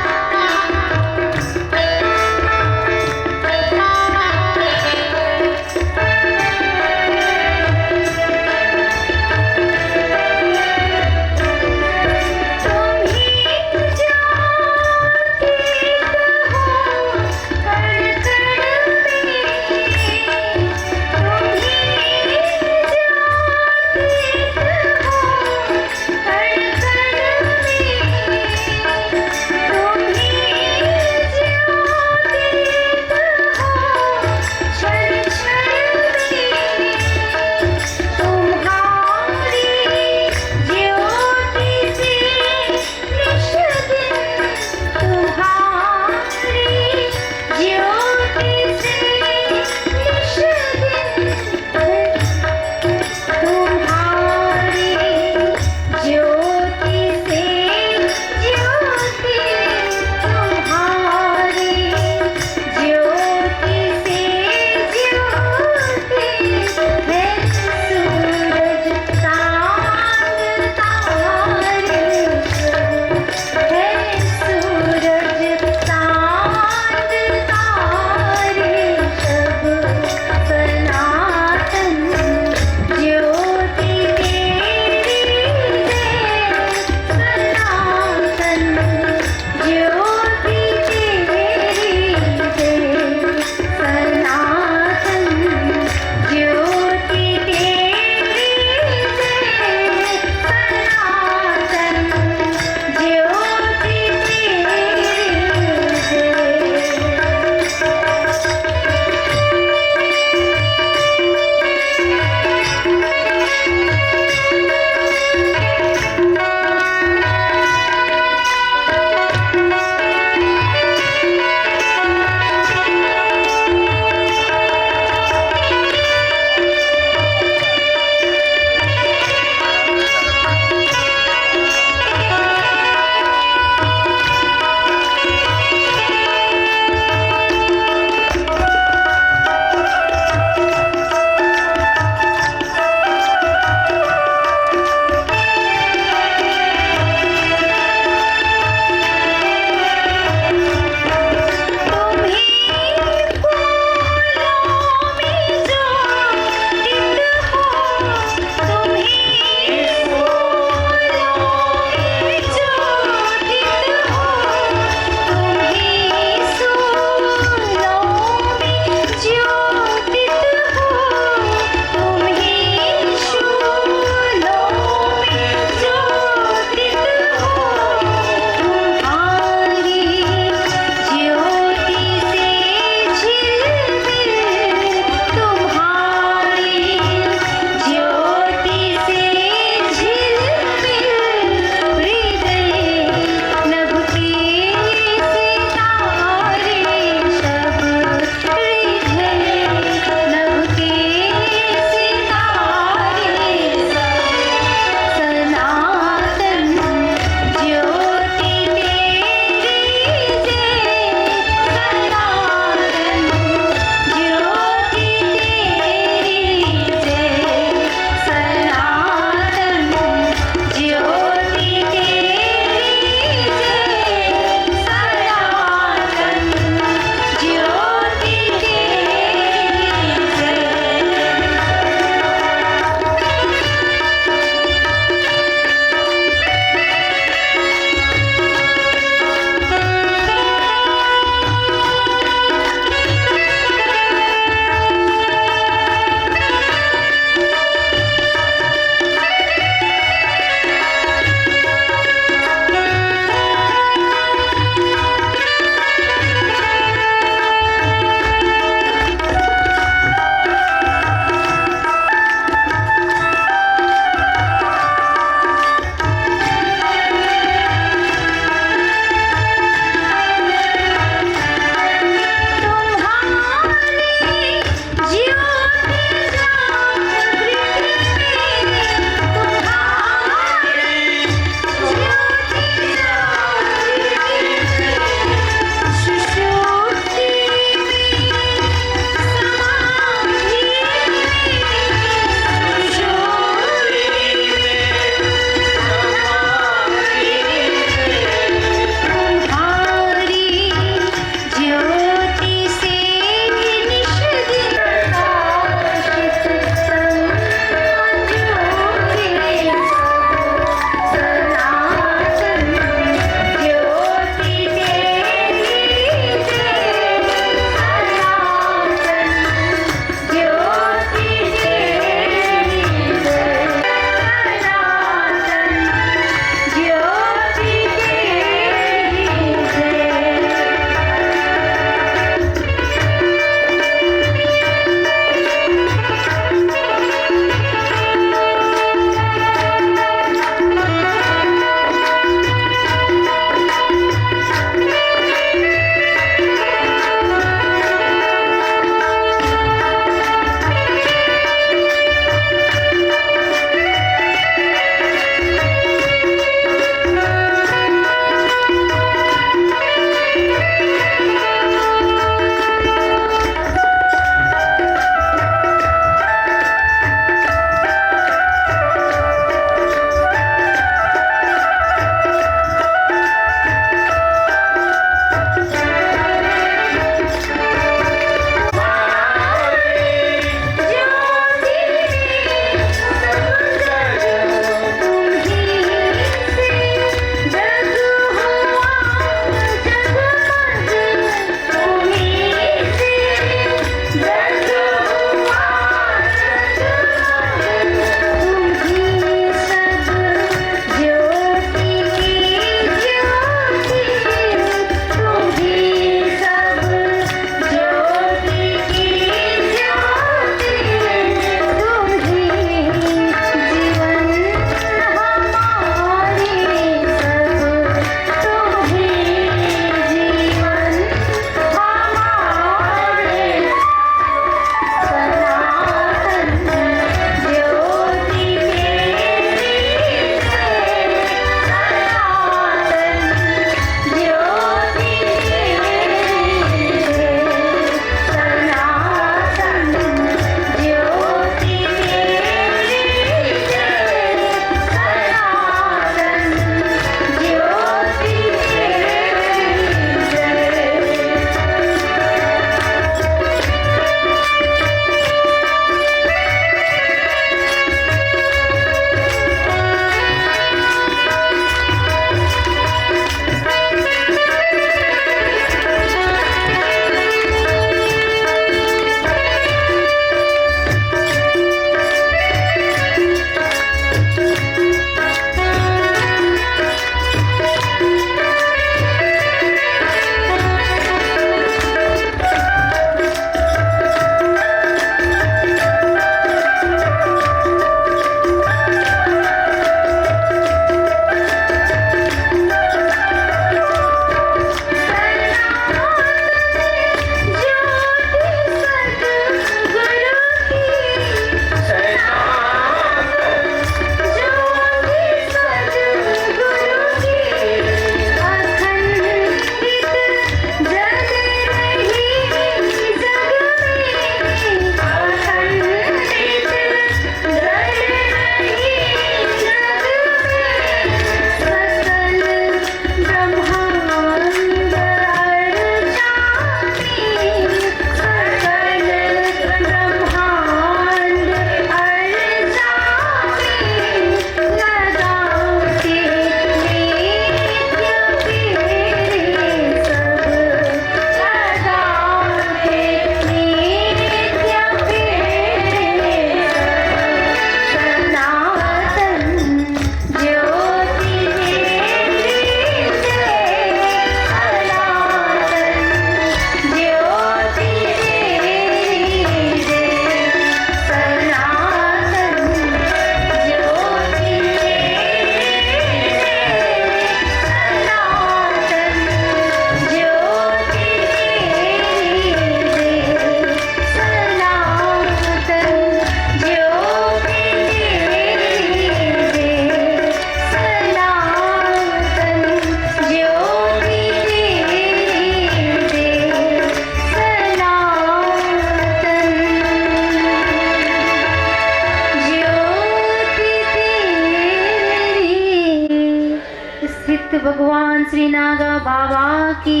श्री नागा बाबा की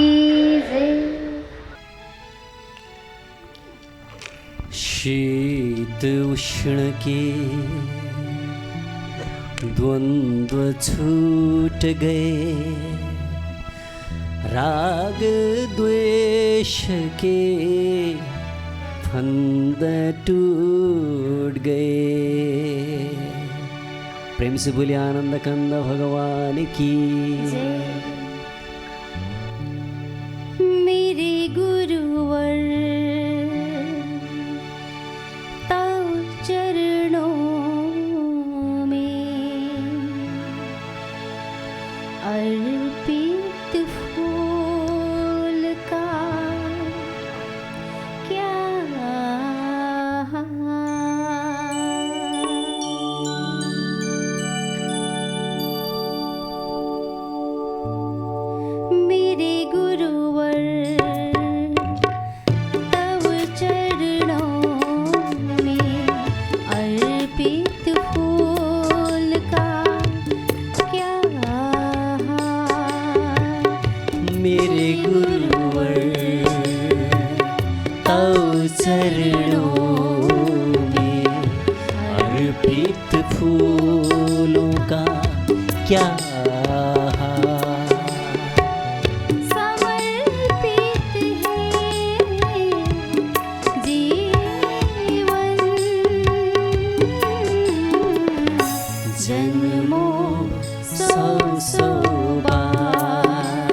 जय। शीत उष्ण के द्वंद्व छूट गए, राग द्वेष के फंद टूट गए। प्रेम से बोले आनंद कंद भगवान की। मेरे गुरुवर तव चरणों में अर्पित फूल का क्या मेरे गुरुवर तव चरणों में अर्पित फूल का क्या मेरे गुरुवर तव चरणों में अर्पित फूलों का क्या समर्पित है जीवन, जन्मों सौ बार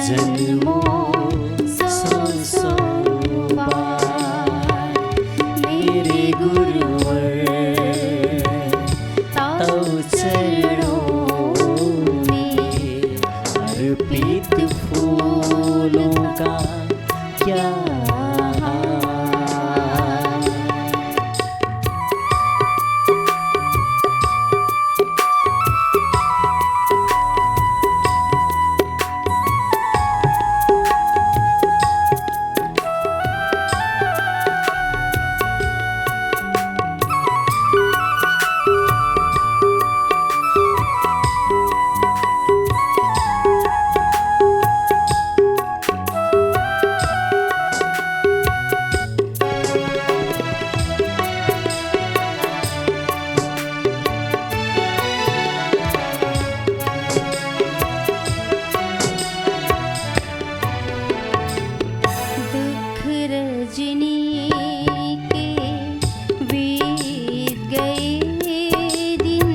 जन्मों सौ बार मेरे गुरुवर तव चरणों में अर्पित फूलों का क्या दुख रजनी के बीत गए दिन,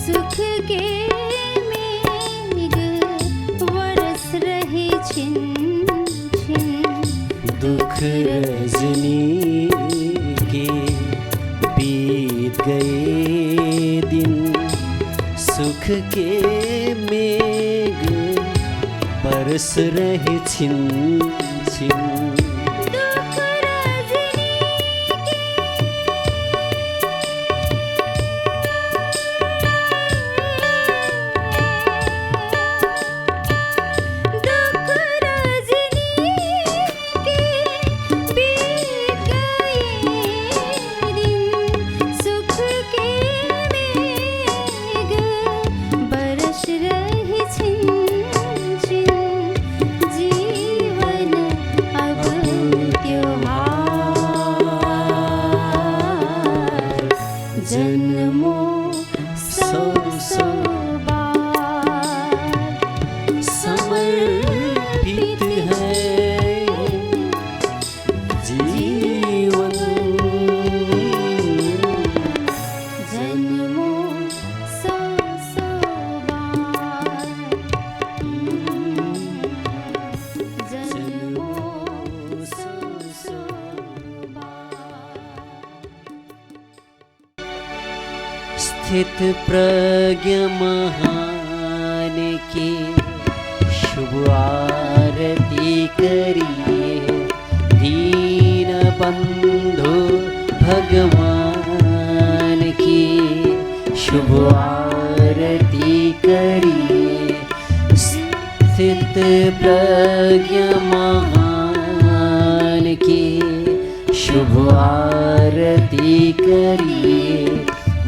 सुख के मेघ बरस रहे छिन छिन। दुख रजनी के बीत गए दिन, सुख के मेघ बरस रहे छिन छिन। दुख रजनी दुख रजनी के बीत गए दिन, सुख के मेघ बरस रहे छिन छिन। जीवन अब त्योहार, जन्मों सौ बार समर्पित है जीवन, जन्मों सौ बार जन्मों सौ बार। स्थित प्रज्ञ महान की शुभ आरती करिए, दीन बंधु भगवान की शुभ आरती करिए। स्थित प्रज्ञ महान की शुभ आरती करिए,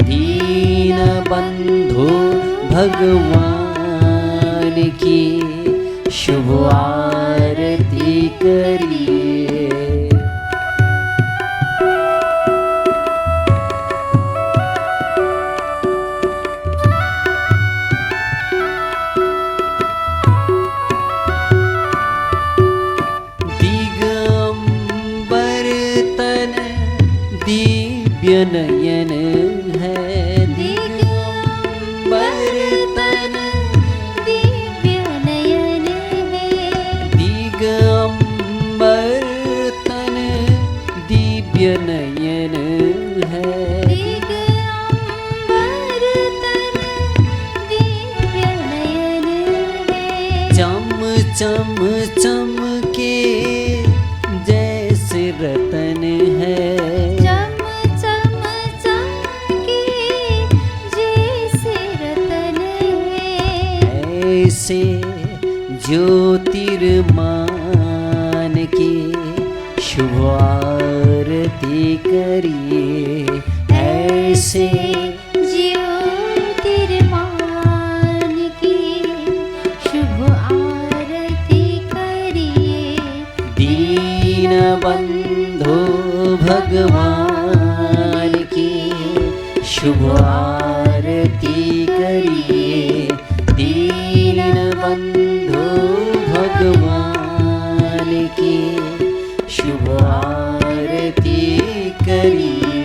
दीन बंधु भगवान की शुभ आरती करिए। दिगंबर तन दिव्य नयन है, दिगंबर तन दिव्य नयन है, दिगंबर तन दिव्य नयन है, दिगंबर तन दिव्य नयन है। चम चम चमके जैसे रतन है, चम चम चमके जैसे रतन है, ऐसे ज्योतिर्मान की शुभ आरती करिए। ऐसे ज्योतिर्मान की शुभ आरती करिए। दीनबंधु भगवान की शुभ आरती करिए। दीनबंधु भगवान की शुभ आरती करिए।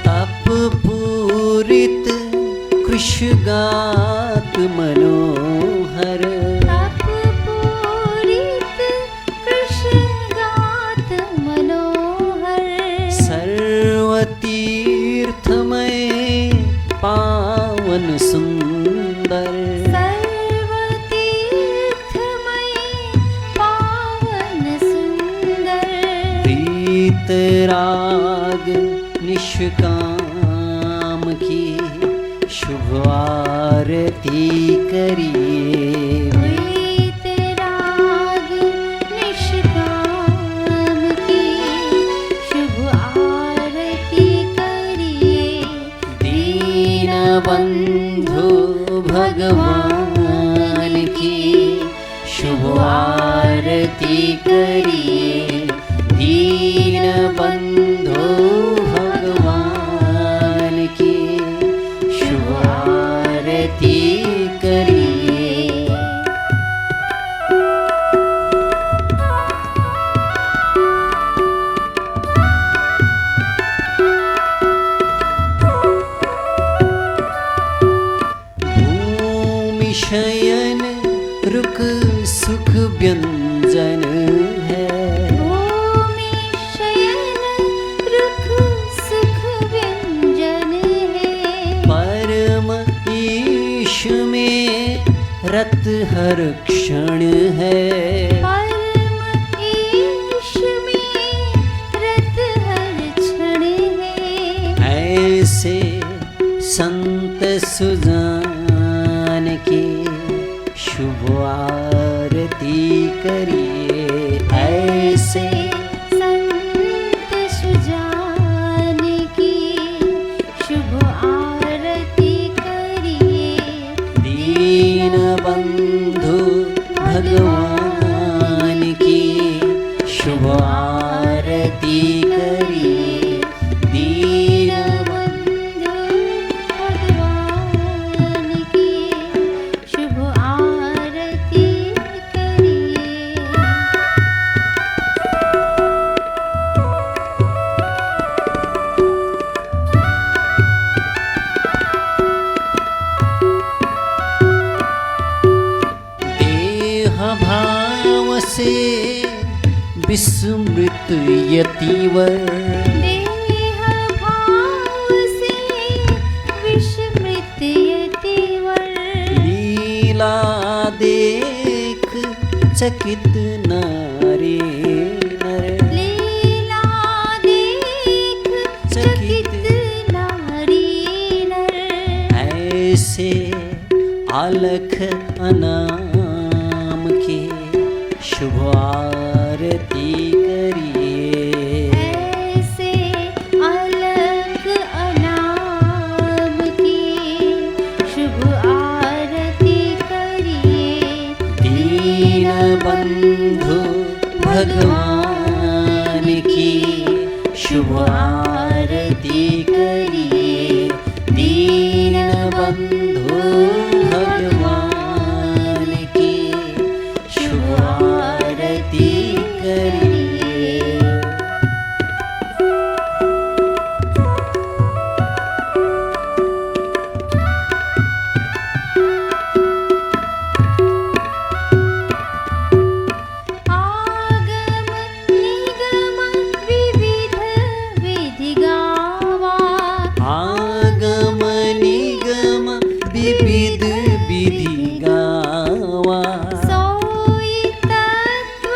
तप पूरित कृष्गात मनोहर, तप पूरित कृष्णगात मनोहर, सर्वतीर्थमय पावन सुंदर, सर्वतीर्थमय पावन सुंदर, प्रीतराग निष्काम की शुभ आरती करिए। प्रीतराग निष्काम की शुभ आरती करिए। दीनबंधु भगवान की शुभ आरती करिए। दीनबंधु भगवान की शुभ आरती करिए। भूमि शयन रुक सुख व्यंजन है, भूमि शयन रुख सुख व्यंजन है, परम ईश में रत हर क्षण है, परम ईश में रत हर क्षण है। ऐसे संत सुजान की शुभ आरती करिए। ऐसे संत सुजान की शुभ आरती करिए। दीनबंधु भगवान की शुभ आरती करिए। दीनबंधु भगवान की शुभ आरती करिए। देह भाव से विस्मृत यतिवर, देह भाव से विस्मृत यतिवर, लीला देख चकित नारी नर, लीला देख चकित नारी नर। ऐसे अलख अनाथ शुभ आरती करिए। ऐसे अलग अनाम की शुभ आरती करिए। दीन बंधु भगवान की शुभ आरती करिए। दीन बंधु भगवान की शुभ आरती करिए। आगम निगम विविध विधि गावा। आगम निगम विविध विधि गावा। सोई तत्व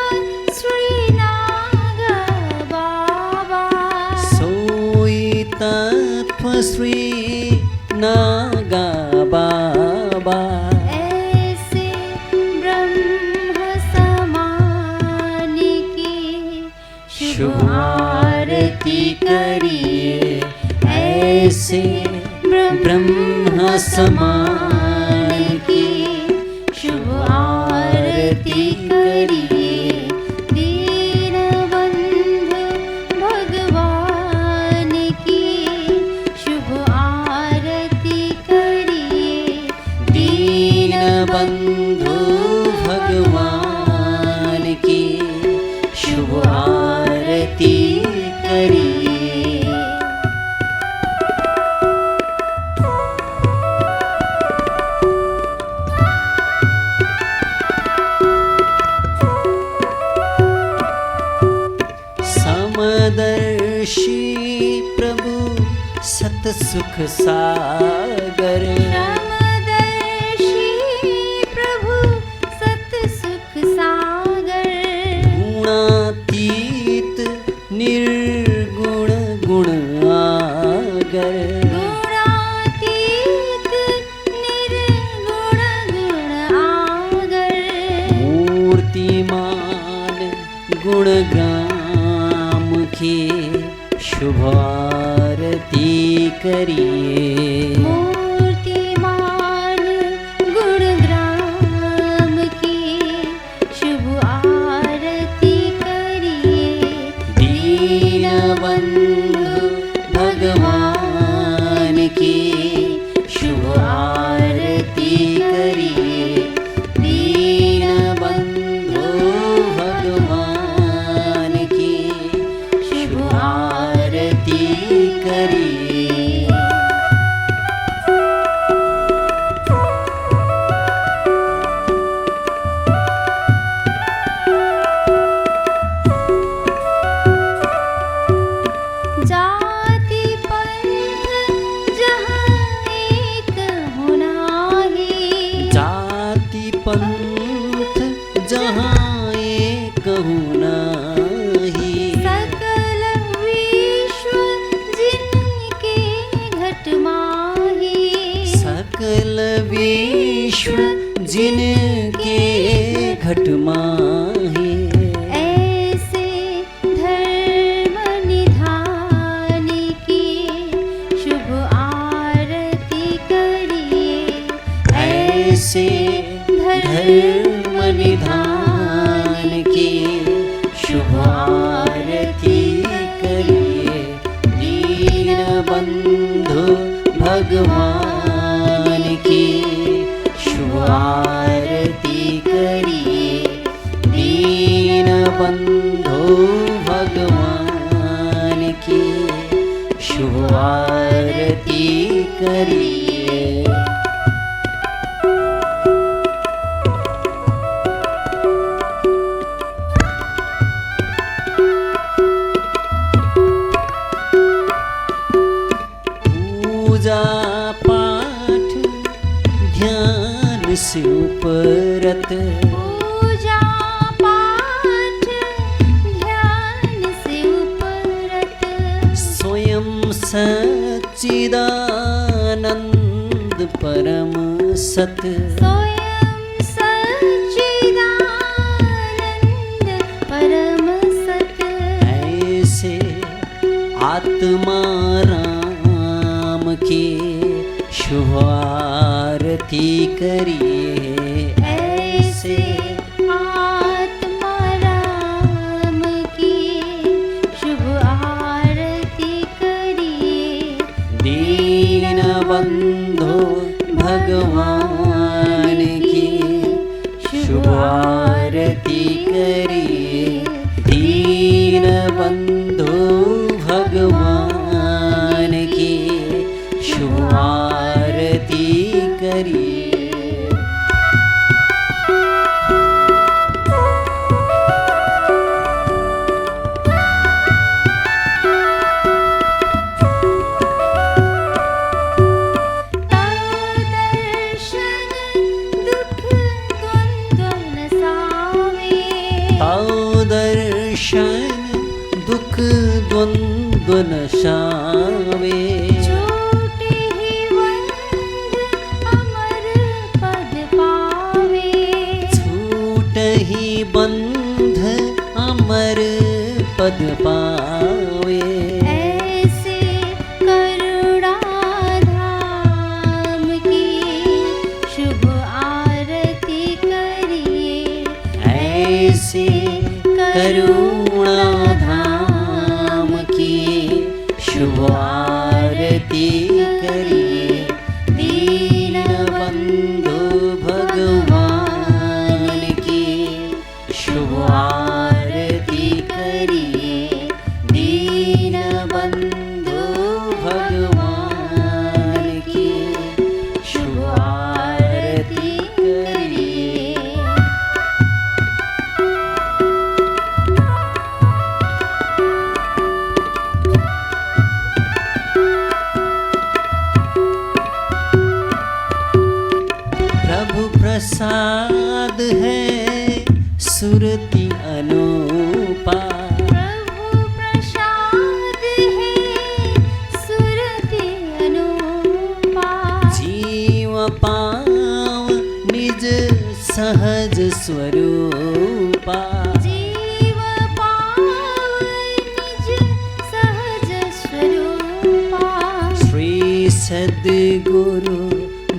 श्री नाग बाबा। सोई तत्व श्री नागा बाबा। ऐसे ब्रह्म समान की शुभ आरती करिए। ऐसे ब्रह्म समान की शुभ आरती करिए। दीन बंधु भगवान की शुभ आरती करिए। दीन बंधु भगवान की शुभ आरती करिए। समदर्शी प्रभु सत सुख सागर। समदर्शी प्रभु सत सुख सागर। गुणातीत निर्गुण गुण आगर। गुणातीत निर्गुण गुण आगर। मूर्तिमान गुणग्राम की शुभ आरती करिए। मूर्तिमान गुणग्राम की शुभ आरती करिए। दीन बंधु भगवान की शुभ आरती करिए। दीन बंधु भगवान की शुभ आरती करिए। जाति पंथ जहाँ एक होना ही। जाति पंथ जहाँ एक नाही। सकल विश्व जिनके घट माही। सकल विश्व जिनके घट माही। ऐसे धर्म निधान की शुभ आरती करिए। ऐसे धर्म निधान की शुभ आरती करिए। दीन बंधु भगवान की शुभ आरती करिए। दीन बंधु भगवान की शुभ आरती करिए। पूजा पाठ ध्यान से उपरत। पूजा पाठ ध्यान से उपरत। स्वयं सच्चिदानंद परम सत। स्वयं सच्चिदानंद आत्मा राम की शुभ आरती करिए ऐसे आत्मा राम की शुभ आरती करिए दीन बंधु भगवान की शुभ आरती करिए दीन बंधु भगवान की शुभ आरती करिए दुख द्वंद्व नशावे छूटे ही बंध अमर पद पावे छूट ही बंध अमर पद पावे ऐसे करुणाधाम की शुभ आरती करिए ऐसे करुणाधाम की शुभ आरती करिए दीन बंधु भगवान की शुभ आरती करिए दीन बंधु भगवान की शुभ आरती करिए प्रसाद है सुरति अनूपा प्रभु प्रसाद है सुरति अनूपा जीव पाव निज सहज स्वरूपा जीव पाव निज सहज स्वरूपा श्री सद्गुरु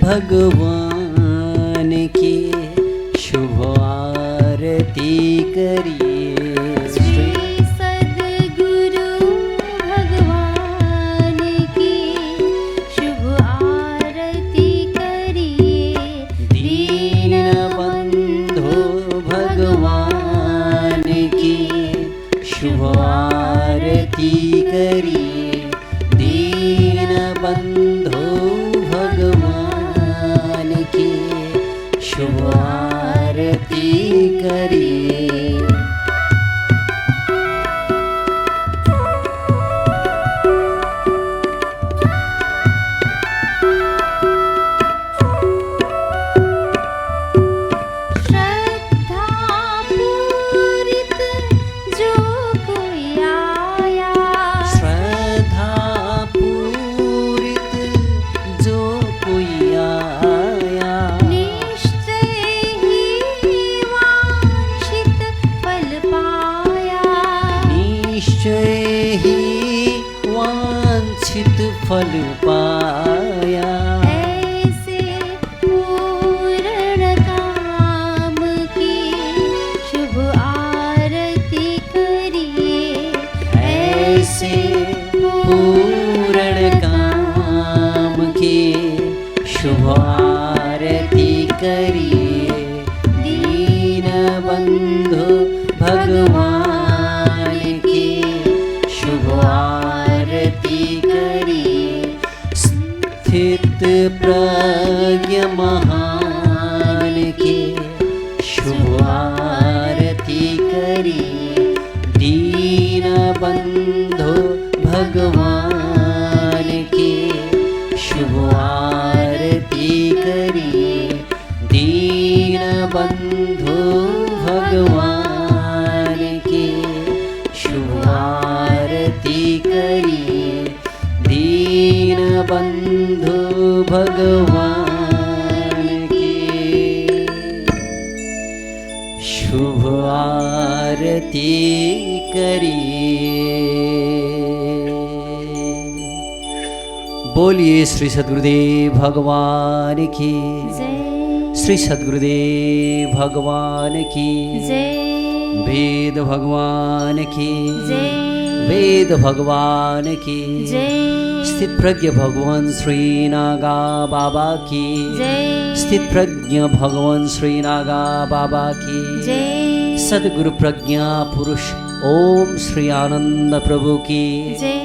भगवान की शुभ आरती करिए श्री सद्गुरु भगवान की शुभ आरती करिए दीन बंधु भगवान की शुभ आरती करिए दीन बंधु भगवान की शुभ आरती करिए श्रद्धा पूरित जो कोई आया श्रद्धा पूरित जो कोई आया निश्चय ही वांछित फल पाया निश्चय ही वांछित फल पाया ऐसे पूर्ण काम की शुभ आरती करिए ऐसे पूर्ण काम की शुभ आरती करिए दीन बंधु भगवान की शुभ आरती करिए स्थित प्रज्ञ महान की शुभ आरती करिए दीन बंधु भगवान की शुभ आरती करिए दीन बंधु भगवान की शुभ आरती करिए दीन बंधु भगवान की शुभ आरती करिए बोलिए श्री सद्गुरुदेव भगवान की, जय श्री सद्गुरुदेव भगवान की, जय वेद भगवान की, जय वेद भगवान की, जय स्थित प्रज्ञ भगवान श्री नागा बाबा की, जय स्थित प्रज्ञ भगवान श्री नागा बाबा की, जय सद्गुरु प्रज्ञा पुरुष ओम श्री आनंद प्रभु की, जय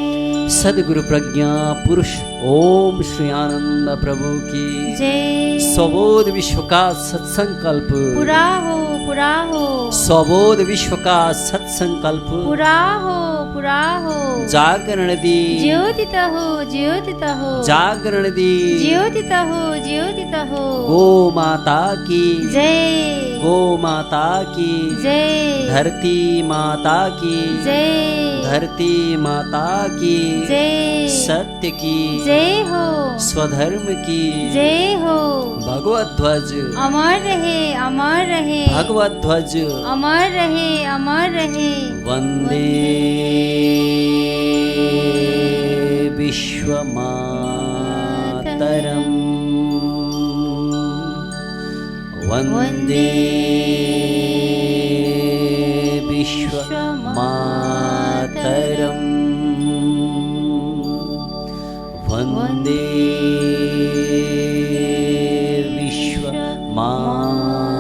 सद्गुरु प्रज्ञा पुरुष ओम श्री आनंद प्रभु की। जय स्वबोध विश्व का सत्संकल्प, पूरा हो, पूरा हो, स्वबोध विश्व का सत्संकल्प, पूरा हो, पूरा हो, जागरण दी, ज्योतित हो, ज्योतित हो, जागरण दी, ज्योतित हो, ज्योतित हो, गो माता की, जय गो माता की, जय धरती माता की, जय धरती माता की, जय सत्य की, जय हो, स्वधर्म की, जय हो, भगवत ध्वज, अमर रहे, अमर रहे, भगवत ध्वज, अमर रहे, अमर रहे, वंदे विश्व मातरम, वंदे विश्व मातरम, वंदे विश्व मातरम।